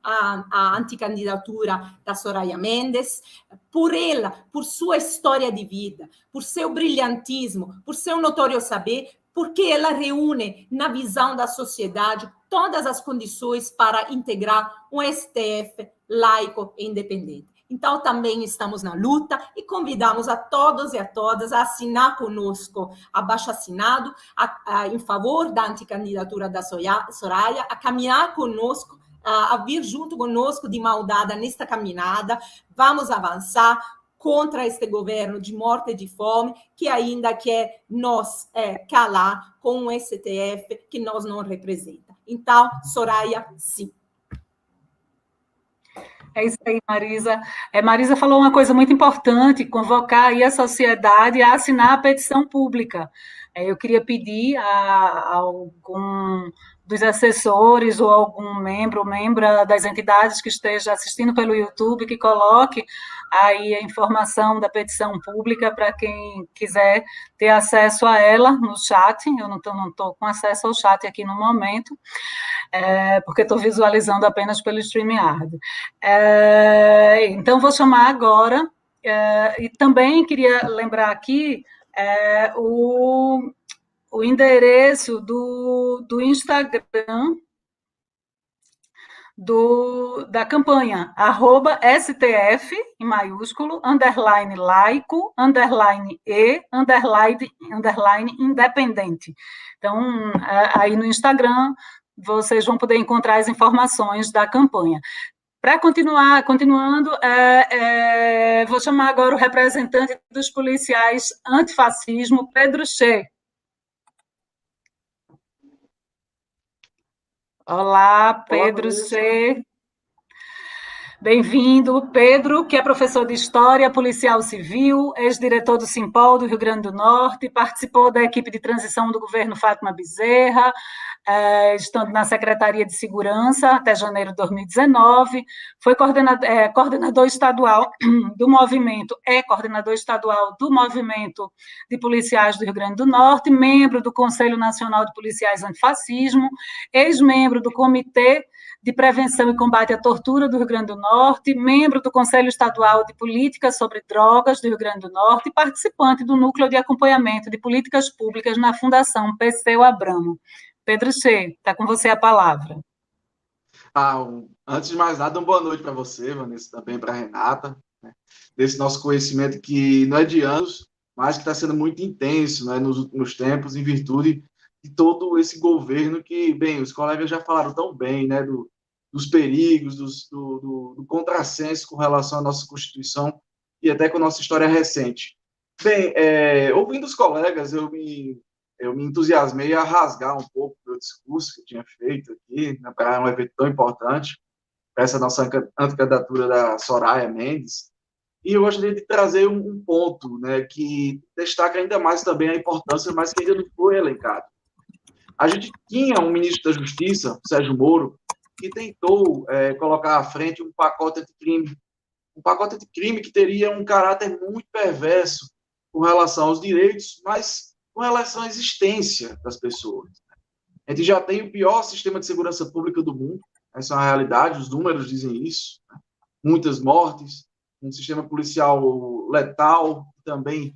S10: a anticandidatura da Soraya Mendes, por ela, por sua história de vida, por seu brilhantismo, por seu notório saber, porque ela reúne, na visão da sociedade, todas as condições para integrar um STF laico e independente. Então, também estamos na luta e convidamos a todos e a todas a assinar conosco abaixo-assinado em favor da anticandidatura da Soraya, a caminhar conosco, a vir junto conosco de mão dada nesta caminhada. Vamos avançar contra este governo de morte e de fome, que ainda quer nos calar com um STF que nós não representa. Então, Soraya, sim.
S1: É isso aí, Marisa. Marisa falou uma coisa muito importante, convocar aí a sociedade a assinar a petição pública. Eu queria pedir a algum dos assessores ou algum membro das entidades que esteja assistindo pelo YouTube, que coloque aí a informação da petição pública para quem quiser ter acesso a ela no chat. Eu não estou com acesso ao chat aqui no momento, porque estou visualizando apenas pelo StreamYard. Então, vou chamar agora, e também queria lembrar aqui o endereço do Instagram da campanha, @STF, em maiúsculo, _laico, _e, _independente. Então, aí no Instagram, vocês vão poder encontrar as informações da campanha. Para continuando, vou chamar agora o representante dos policiais antifascismo, Pedro Che. Olá, Pedro Che. Bem-vindo. Pedro, que é professor de História, policial civil, ex-diretor do Simpol do Rio Grande do Norte, participou da equipe de transição do governo Fátima Bezerra,
S11: estando na Secretaria de Segurança até janeiro de 2019, foi coordenador estadual do movimento, coordenador estadual do movimento de policiais do Rio Grande do Norte, membro do Conselho Nacional de Policiais Antifascismo, ex-membro do Comitê de Prevenção e Combate à Tortura do Rio Grande do Norte, membro do Conselho Estadual de Políticas sobre Drogas do Rio Grande do Norte e participante do Núcleo de Acompanhamento de Políticas Públicas na Fundação Perseu Abramo. Pedro Che, está com você a palavra.
S12: Antes de mais nada, uma boa noite para você, Vanessa, também para a Renata, né, desse nosso conhecimento que não é de anos, mas que está sendo muito intenso, né, nos últimos tempos, em virtude de todo esse governo que, bem, os colegas já falaram tão bem, né, dos perigos, do contrassenso com relação à nossa Constituição e até com a nossa história recente. Bem, ouvindo os colegas, eu me entusiasmei a rasgar um pouco o meu discurso que eu tinha feito aqui, né, para um evento tão importante, para essa nossa candidatura da Soraya Mendes, e eu gostaria de trazer um ponto, né, que destaca ainda mais também a importância, mas que ainda não foi elencado. A gente tinha um ministro da Justiça, Sérgio Moro, que tentou colocar à frente um pacote anticrime que teria um caráter muito perverso com relação aos direitos, mas com relação à existência das pessoas. A gente já tem o pior sistema de segurança pública do mundo, essa é uma realidade, os números dizem isso, né? Muitas mortes, um sistema policial letal, que também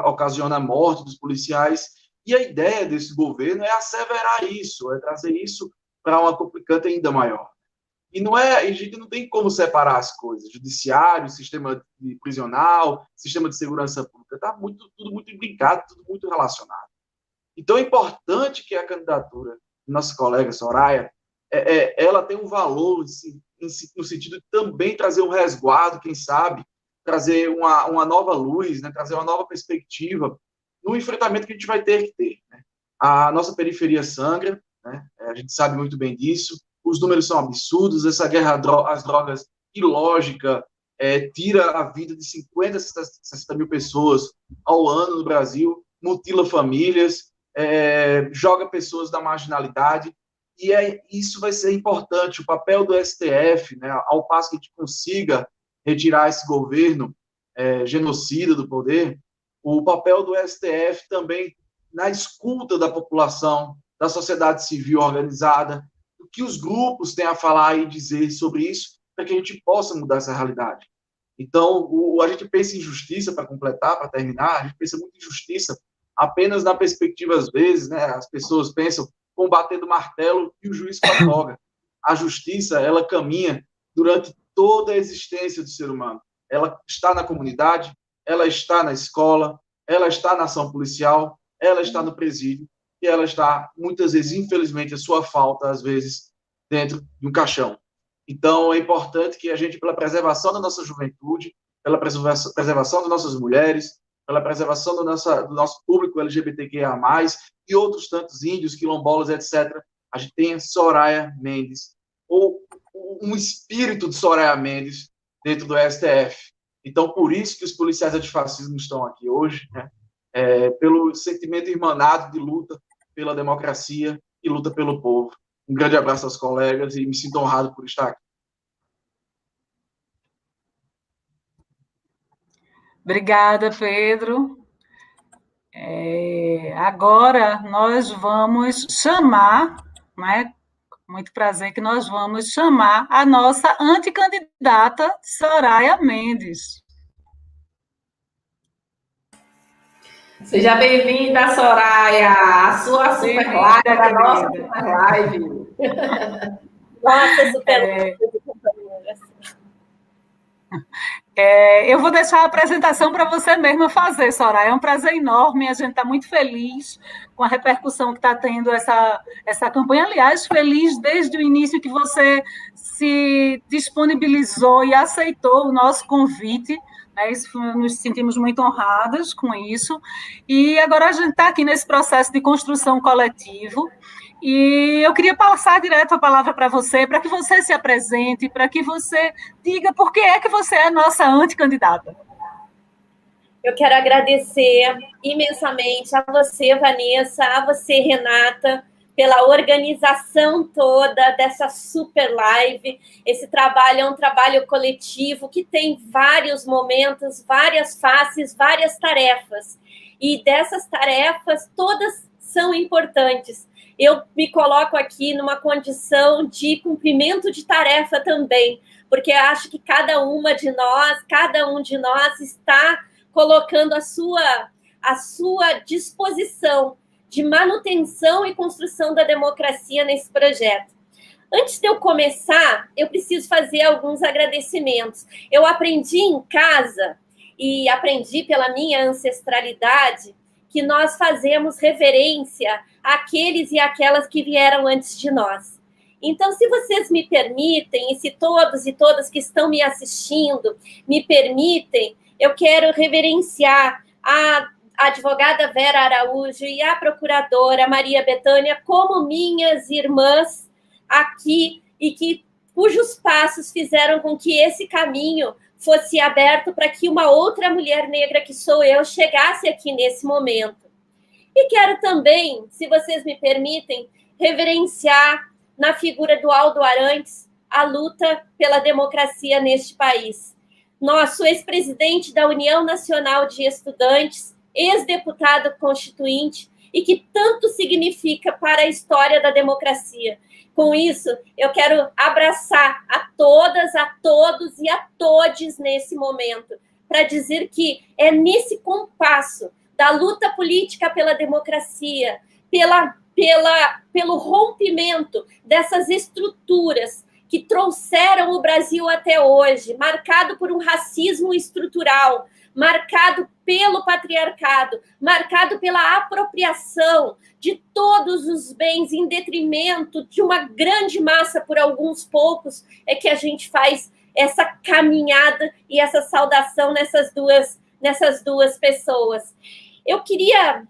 S12: ocasiona a morte dos policiais, e a ideia desse governo é asseverar isso, é trazer isso para uma complicante ainda maior. E a gente não tem como separar as coisas, judiciário, sistema prisional, sistema de segurança pública, está tudo muito imbricado, tudo muito relacionado. Então é importante que a candidatura de nossa colega Soraya, ela tem um valor no sentido de também trazer um resguardo, quem sabe, trazer uma nova luz, né, trazer uma nova perspectiva no enfrentamento que a gente vai ter que ter. Né? A nossa periferia sangra, né? A gente sabe muito bem disso, os números são absurdos, essa guerra às drogas ilógica tira a vida de 50 a 60 mil pessoas ao ano no Brasil, mutila famílias, joga pessoas da marginalidade, e isso vai ser importante, o papel do STF, né, ao passo que a gente consiga retirar esse governo genocida do poder, o papel do STF também na escuta da população, da sociedade civil organizada, o que os grupos têm a falar e dizer sobre isso, para que a gente possa mudar essa realidade. Então, a gente pensa em justiça, para completar, para terminar, a gente pensa muito em justiça apenas na perspectiva, às vezes, né, as pessoas pensam combatendo martelo e o juiz com a toga. A justiça, ela caminha durante toda a existência do ser humano. Ela está na comunidade, ela está na escola, ela está na ação policial, ela está no presídio, e ela está, muitas vezes, infelizmente, a sua falta, às vezes, dentro de um caixão. Então, é importante que a gente, pela preservação da nossa juventude, pela preservação das nossas mulheres, pela preservação do nosso público LGBTQIA+, e outros tantos índios, quilombolas, etc., a gente tenha Soraya Mendes, ou um espírito de Soraya Mendes dentro do STF. Então, por isso que os policiais antifascismo estão aqui hoje, né? Pelo sentimento irmanado de luta pela democracia e luta pelo povo. Um grande abraço aos colegas e me sinto honrado por estar aqui.
S11: Obrigada, Pedro. Agora nós vamos chamar, né, com muito prazer que nós vamos chamar a nossa anticandidata Soraya Mendes.
S4: Seja bem-vinda, Soraya, a sua super live, a nossa super live.
S13: Nossa, super
S11: eu vou deixar a apresentação para você mesma fazer, Soraya. É um prazer enorme, a gente está muito feliz com a repercussão que está tendo essa campanha. Aliás, feliz desde o início que você se disponibilizou e aceitou o nosso convite. Nos sentimos muito honradas com isso. E agora a gente está aqui nesse processo de construção coletivo. E eu queria passar direto a palavra para você, para que você se apresente, para que você diga por que é que você é a nossa anticandidata.
S13: Eu quero agradecer imensamente a você, Vanessa, a você, Renata, pela organização toda dessa super live. Esse trabalho é um trabalho coletivo que tem vários momentos, várias faces, várias tarefas. E dessas tarefas, todas são importantes. Eu me coloco aqui numa condição de cumprimento de tarefa também, porque acho que cada um de nós está colocando a sua disposição de manutenção e construção da democracia nesse projeto. Antes de eu começar, eu preciso fazer alguns agradecimentos. Eu aprendi em casa e aprendi pela minha ancestralidade que nós fazemos reverência àqueles e àquelas que vieram antes de nós. Então, se vocês me permitem, e se todos e todas que estão me assistindo me permitem, eu quero reverenciar a advogada Vera Araújo e a procuradora Maria Bethânia como minhas irmãs aqui e cujos passos fizeram com que esse caminho fosse aberto para que uma outra mulher negra, que sou eu, chegasse aqui nesse momento. E quero também, se vocês me permitem, reverenciar na figura do Aldo Arantes a luta pela democracia neste país. Nosso ex-presidente da União Nacional de Estudantes, ex-deputado constituinte, e que tanto significa para a história da democracia. Com isso, eu quero abraçar a todas, a todos e a todes nesse momento, para dizer que é nesse compasso da luta política pela democracia, pelo rompimento dessas estruturas que trouxeram o Brasil até hoje, marcado por um racismo estrutural, marcado pelo patriarcado, marcado pela apropriação de todos os bens em detrimento de uma grande massa por alguns poucos, é que a gente faz essa caminhada e essa saudação nessas duas pessoas. Eu tenho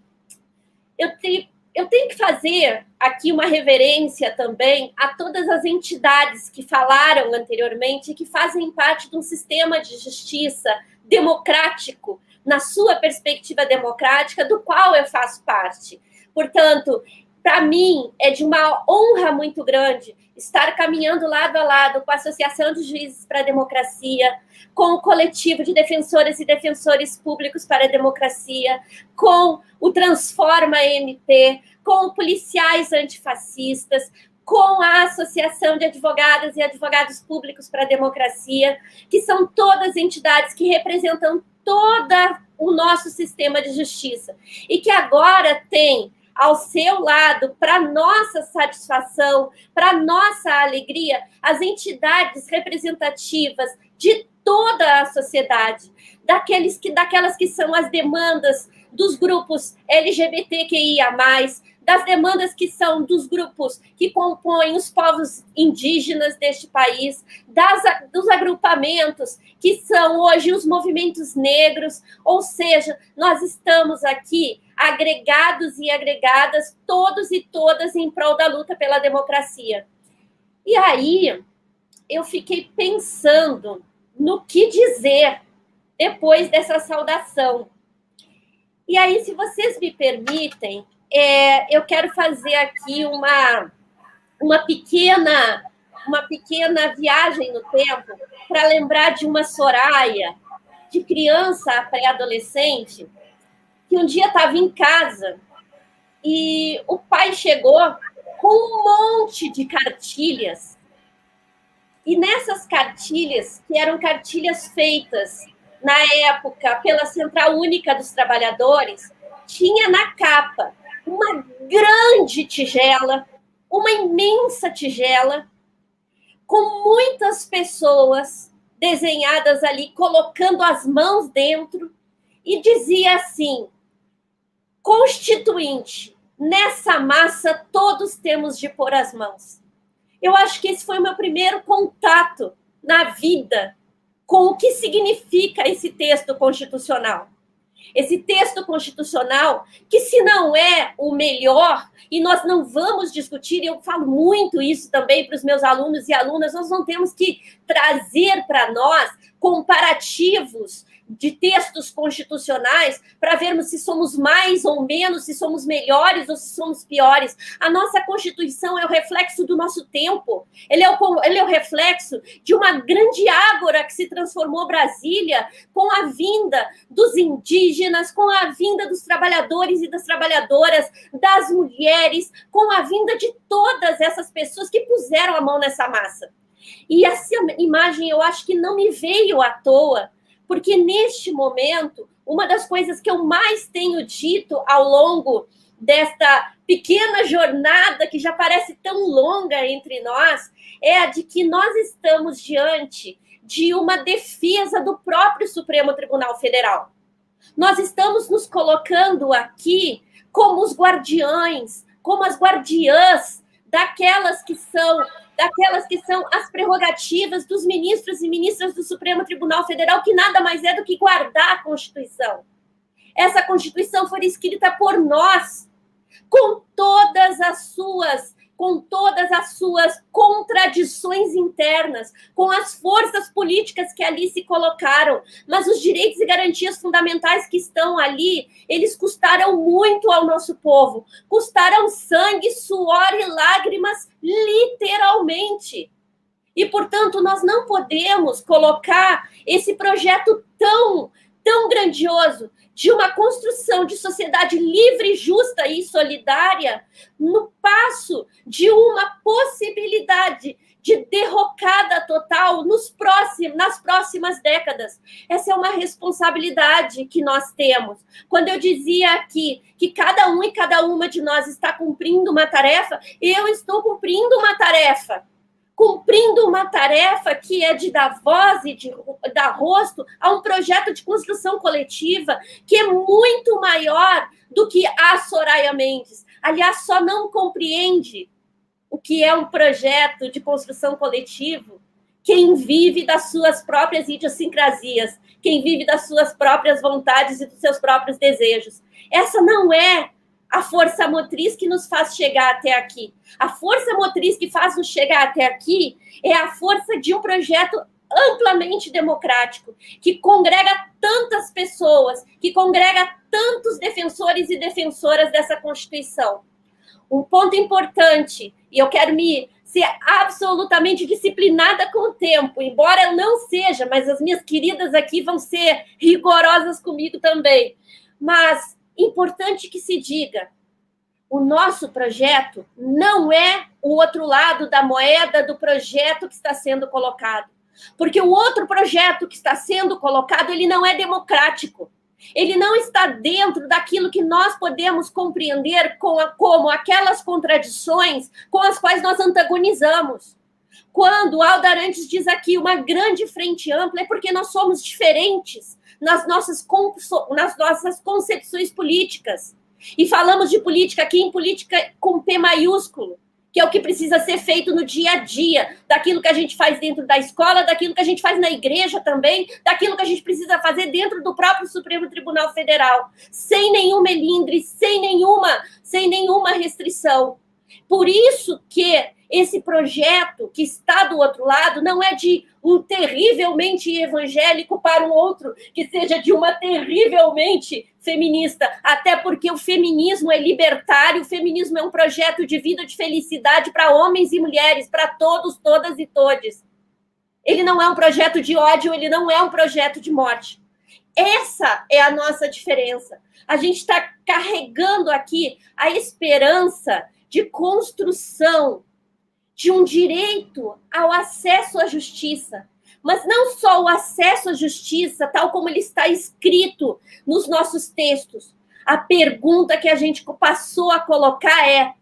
S13: que fazer aqui uma reverência também a todas as entidades que falaram anteriormente e que fazem parte de um sistema de justiça democrático, na sua perspectiva democrática, do qual eu faço parte. Portanto, para mim, é de uma honra muito grande estar caminhando lado a lado com a Associação de Juízes para a Democracia, com o coletivo de defensoras e defensores públicos para a democracia, com o Transforma MP, com policiais antifascistas, com a Associação de Advogadas e Advogados Públicos para a Democracia, que são todas entidades que representam todo o nosso sistema de justiça e que agora tem ao seu lado, para nossa satisfação, para nossa alegria, as entidades representativas de toda a sociedade, daquelas que são as demandas dos grupos LGBTQIA+, das demandas que são dos grupos que compõem os povos indígenas deste país, dos agrupamentos que são hoje os movimentos negros, ou seja, nós estamos aqui agregados e agregadas, todos e todas em prol da luta pela democracia. E aí, eu fiquei pensando no que dizer depois dessa saudação. E aí, se vocês me permitem, eu quero fazer aqui uma pequena viagem no tempo para lembrar de uma Soraya, de criança a pré-adolescente, que um dia estava em casa e o pai chegou com um monte de cartilhas. E nessas cartilhas, que eram cartilhas feitas na época pela Central Única dos Trabalhadores, tinha na capa uma grande tigela, uma imensa tigela, com muitas pessoas desenhadas ali, colocando as mãos dentro, e dizia assim: Constituinte, nessa massa todos temos de pôr as mãos. Eu acho que esse foi o meu primeiro contato na vida com o que significa esse texto constitucional. Esse texto constitucional, que se não é o melhor, e nós não vamos discutir, e eu falo muito isso também para os meus alunos e alunas, nós não temos que trazer para nós comparativos de textos constitucionais para vermos se somos mais ou menos, se somos melhores ou se somos piores. A nossa Constituição é o reflexo do nosso tempo. Ele é o reflexo de uma grande ágora que se transformou Brasília com a vinda dos indígenas, com a vinda dos trabalhadores e das trabalhadoras, das mulheres, com a vinda de todas essas pessoas que puseram a mão nessa massa. E essa imagem eu acho que não me veio à toa, porque neste momento, uma das coisas que eu mais tenho dito ao longo desta pequena jornada, que já parece tão longa entre nós, é a de que nós estamos diante de uma defesa do próprio Supremo Tribunal Federal. Nós estamos nos colocando aqui como os guardiães, como as guardiãs daquelas que são as prerrogativas dos ministros e ministras do Supremo Tribunal Federal, que nada mais é do que guardar a Constituição. Essa Constituição foi escrita por nós, com todas as suas contradições internas, com as forças políticas que ali se colocaram, mas os direitos e garantias fundamentais que estão ali, eles custaram muito ao nosso povo, custaram sangue, suor e lágrimas, literalmente. E, portanto, nós não podemos colocar esse projeto tão grandioso de uma construção de sociedade livre, justa e solidária no passo de uma possibilidade de derrocada total nas próximas décadas. Essa é uma responsabilidade que nós temos. Quando eu dizia aqui que cada um e cada uma de nós está cumprindo uma tarefa, eu estou cumprindo uma tarefa que é de dar voz e de dar rosto a um projeto de construção coletiva que é muito maior do que a Soraya Mendes. Aliás, só não compreende o que é um projeto de construção coletivo quem vive das suas próprias idiosincrasias, quem vive das suas próprias vontades e dos seus próprios desejos. Essa não é a força motriz que nos faz chegar até aqui. A força motriz que faz nos chegar até aqui é a força de um projeto amplamente democrático, que congrega tantas pessoas, que congrega tantos defensores e defensoras dessa Constituição. Um ponto importante, e eu quero ser absolutamente disciplinada com o tempo, embora eu não seja, mas as minhas queridas aqui vão ser rigorosas comigo também. Mas importante que se diga, o nosso projeto não é o outro lado da moeda do projeto que está sendo colocado. Porque o outro projeto que está sendo colocado, ele não é democrático. Ele não está dentro daquilo que nós podemos compreender como aquelas contradições com as quais nós antagonizamos. Quando Aldo Arantes diz aqui uma grande frente ampla, é porque nós somos diferentes nas nossas concepções políticas. E falamos de política aqui em política com P maiúsculo, que é o que precisa ser feito no dia a dia, daquilo que a gente faz dentro da escola, daquilo que a gente faz na igreja também, daquilo que a gente precisa fazer dentro do próprio Supremo Tribunal Federal, sem nenhum melindre, sem nenhuma restrição. Por isso que esse projeto que está do outro lado não é de um terrivelmente evangélico para um outro que seja de uma terrivelmente feminista, até porque o feminismo é libertário, o feminismo é um projeto de vida, de felicidade para homens e mulheres, para todos, todas e todes. Ele não é um projeto de ódio, ele não é um projeto de morte. Essa é a nossa diferença. A gente está carregando aqui a esperança de construção de um direito ao acesso à justiça, mas não só o acesso à justiça, tal como ele está escrito nos nossos textos. A pergunta que a gente passou a colocar é: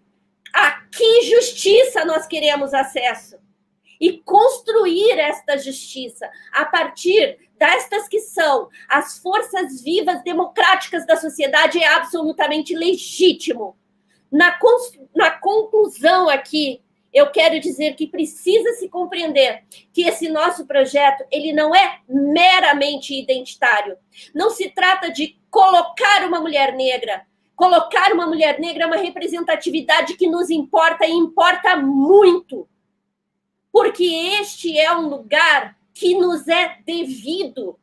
S13: a que justiça nós queremos acesso? E construir esta justiça a partir destas que são as forças vivas democráticas da sociedade é absolutamente legítimo. Na conclusão aqui, eu quero dizer que precisa se compreender que esse nosso projeto, ele não é meramente identitário. Não se trata de colocar uma mulher negra. Colocar uma mulher negra é uma representatividade que nos importa e importa muito. Porque este é um lugar que nos é devido.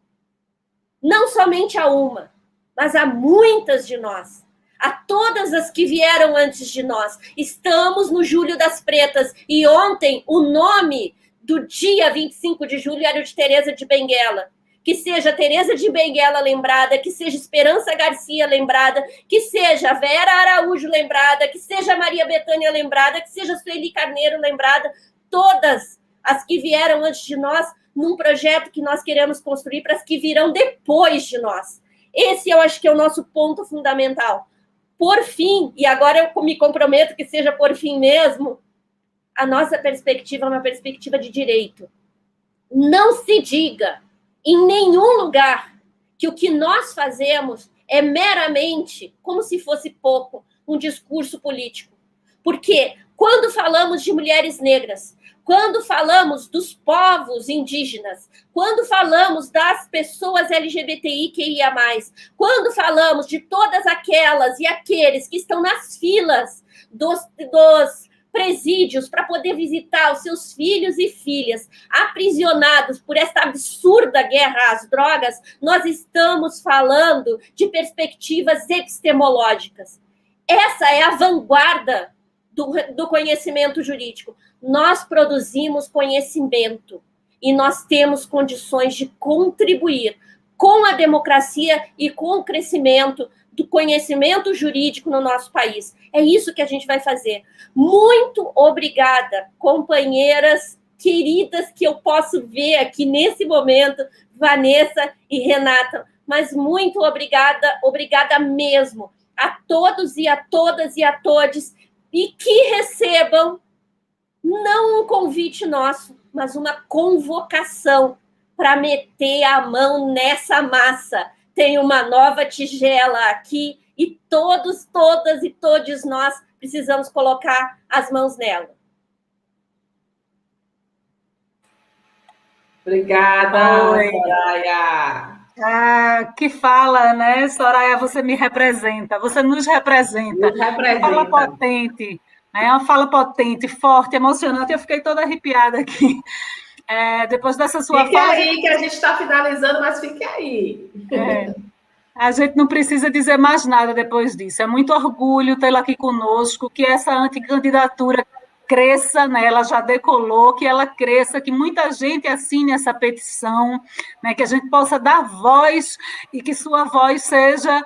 S13: não somente a uma, mas a muitas de nós, a todas as que vieram antes de nós. Estamos no Julho das Pretas, e ontem o nome do dia 25 de julho era o de Teresa de Benguela. Que seja Teresa de Benguela lembrada, que seja Esperança Garcia lembrada, que seja Vera Araújo lembrada, que seja Maria Bethânia lembrada, que seja Sueli Carneiro lembrada, todas as que vieram antes de nós, num projeto que nós queremos construir para as que virão depois de nós. Esse eu acho que é o nosso ponto fundamental. Por fim, e agora eu me comprometo que seja por fim mesmo, a nossa perspectiva é uma perspectiva de direito. Não se diga em nenhum lugar que o que nós fazemos é meramente, como se fosse pouco, um discurso político. Porque quando falamos de mulheres negras, quando falamos dos povos indígenas, quando falamos das pessoas LGBTIQIA+, quando falamos de todas aquelas e aqueles que estão nas filas dos presídios para poder visitar os seus filhos e filhas aprisionados por esta absurda guerra às drogas, nós estamos falando de perspectivas epistemológicas. Essa é a vanguarda do conhecimento jurídico. Nós produzimos conhecimento e nós temos condições de contribuir com a democracia e com o crescimento do conhecimento jurídico no nosso país. É isso que a gente vai fazer. Muito obrigada, companheiras queridas que eu posso ver aqui nesse momento, Vanessa e Renata, mas muito obrigada mesmo a todos e a todas e a todes, e que recebam não um convite nosso, mas uma convocação para meter a mão nessa massa. Tem uma nova tigela aqui e todos, todas e todos nós precisamos colocar as mãos nela.
S4: Obrigada,
S11: Oi.
S4: Soraya.
S11: Que fala, né, Soraya? Você me representa, você nos representa.
S4: Nos representa.
S11: Fala potente, né? Uma fala potente, forte, emocionante. Eu fiquei toda arrepiada aqui. Depois dessa sua
S4: fique
S11: fala.
S4: Fique aí, que a gente está finalizando, mas fique aí.
S11: A gente não precisa dizer mais nada depois disso. É muito orgulho tê-la aqui conosco, que essa anticandidatura cresça, né? Ela já decolou, que ela cresça, que muita gente assine essa petição, né? Que a gente possa dar voz e que sua voz seja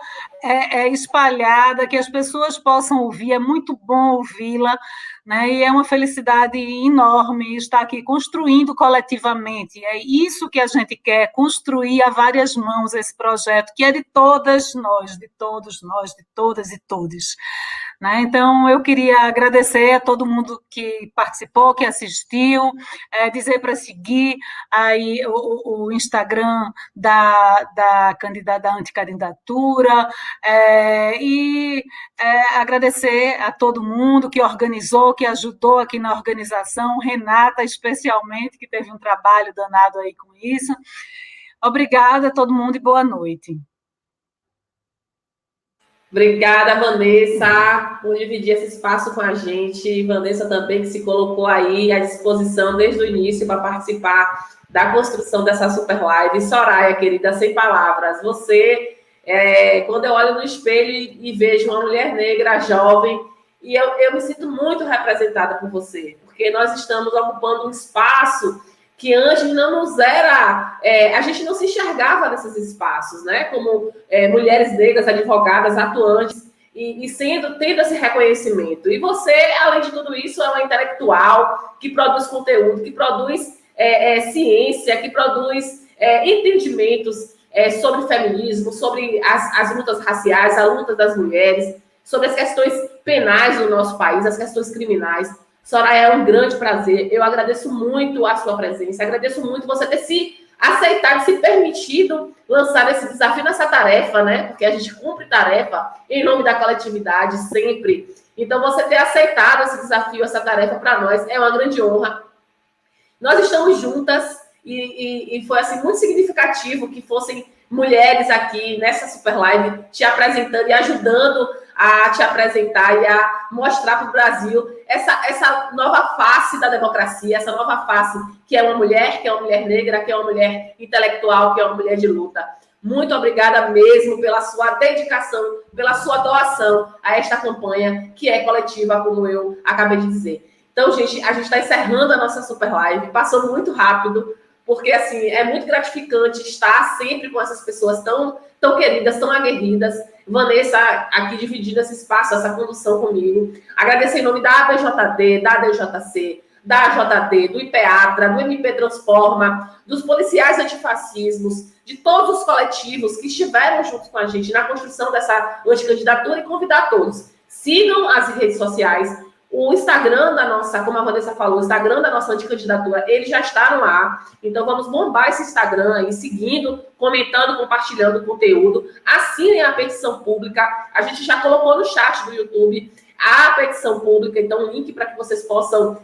S11: espalhada, que as pessoas possam ouvir. É muito bom ouvi-la, né? E é uma felicidade enorme estar aqui construindo coletivamente. É isso que a gente quer, construir a várias mãos esse projeto, que é de todas nós, de todos nós, de todas e todos. Né? Então, eu queria agradecer a todo mundo que participou, que assistiu, dizer para seguir aí o Instagram da candidata da anticandidatura, e agradecer a todo mundo que organizou, que ajudou aqui na organização, Renata especialmente, que teve um trabalho danado aí com isso. Obrigada a todo mundo e boa noite.
S4: Obrigada, Vanessa, por dividir esse espaço com a gente. Vanessa também, que se colocou aí à disposição desde o início para participar da construção dessa super live. Soraya, querida, sem palavras. Você, quando eu olho no espelho e vejo uma mulher negra, jovem, e eu me sinto muito representada por você, porque nós estamos ocupando um espaço que antes não nos era... a gente não se enxergava nesses espaços, né? Como mulheres negras, advogadas, atuantes, e tendo esse reconhecimento. E você, além de tudo isso, é uma intelectual que produz conteúdo, que produz ciência, que produz entendimentos sobre feminismo, sobre as lutas raciais, a luta das mulheres, sobre as questões penais do nosso país, as questões criminais. Soraya, é um grande prazer. Eu agradeço muito a sua presença, agradeço muito você ter se aceitado, se permitido lançar esse desafio nessa tarefa, né? Porque a gente cumpre tarefa em nome da coletividade sempre. Então, você ter aceitado esse desafio, essa tarefa para nós é uma grande honra. Nós estamos juntas e foi assim, muito significativo que fossem mulheres aqui nessa super live te apresentando e ajudando a te apresentar e a mostrar para o Brasil essa nova face da democracia, essa nova face que é uma mulher negra, que é uma mulher intelectual, que é uma mulher de luta. Muito obrigada mesmo pela sua dedicação, pela sua doação a esta campanha, que é coletiva, como eu acabei de dizer. Então, gente, a gente está encerrando a nossa super live, passou muito rápido, porque, assim, é muito gratificante estar sempre com essas pessoas tão queridas, tão aguerridas. Vanessa aqui dividindo esse espaço, essa condução comigo. Agradecer em nome da ABJD, da DJC, da AJD, do IPEATRA, do MP Transforma, dos policiais antifascismos, de todos os coletivos que estiveram junto com a gente na construção dessa anticandidatura e convidar todos. Sigam as redes sociais. O Instagram da nossa, como a Vanessa falou, o Instagram da nossa anticandidatura, ele já está no ar. Então, vamos bombar esse Instagram aí, seguindo, comentando, compartilhando o conteúdo. Assinem a petição pública. A gente já colocou no chat do YouTube a petição pública, então, um link para que vocês possam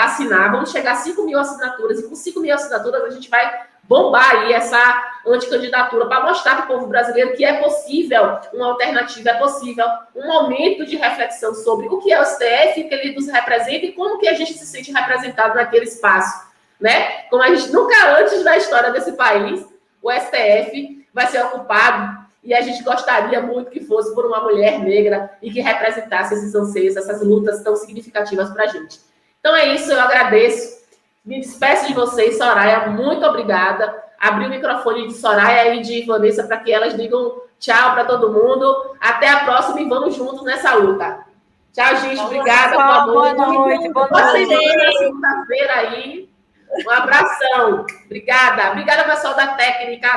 S4: assinar. Vamos chegar a 5 mil assinaturas. E com 5 mil assinaturas, a gente vai bombar aí essa anticandidatura para mostrar para o povo brasileiro que é possível uma alternativa, é possível um momento de reflexão sobre o que é o STF, o que ele nos representa e como que a gente se sente representado naquele espaço, né? Como a gente nunca antes da história desse país, o STF vai ser ocupado e a gente gostaria muito que fosse por uma mulher negra e que representasse esses anseios, essas lutas tão significativas para a gente. Então é isso, eu agradeço. Me despeço de vocês, Soraya, muito obrigada. Abri o microfone de Soraya e de Vanessa para que elas digam tchau para todo mundo. Até a próxima e vamos juntos nessa luta. Tchau, gente. Obrigada. Boa noite. Boa semana, segunda-feira aí. Um abração. Obrigada. Obrigada, pessoal da técnica.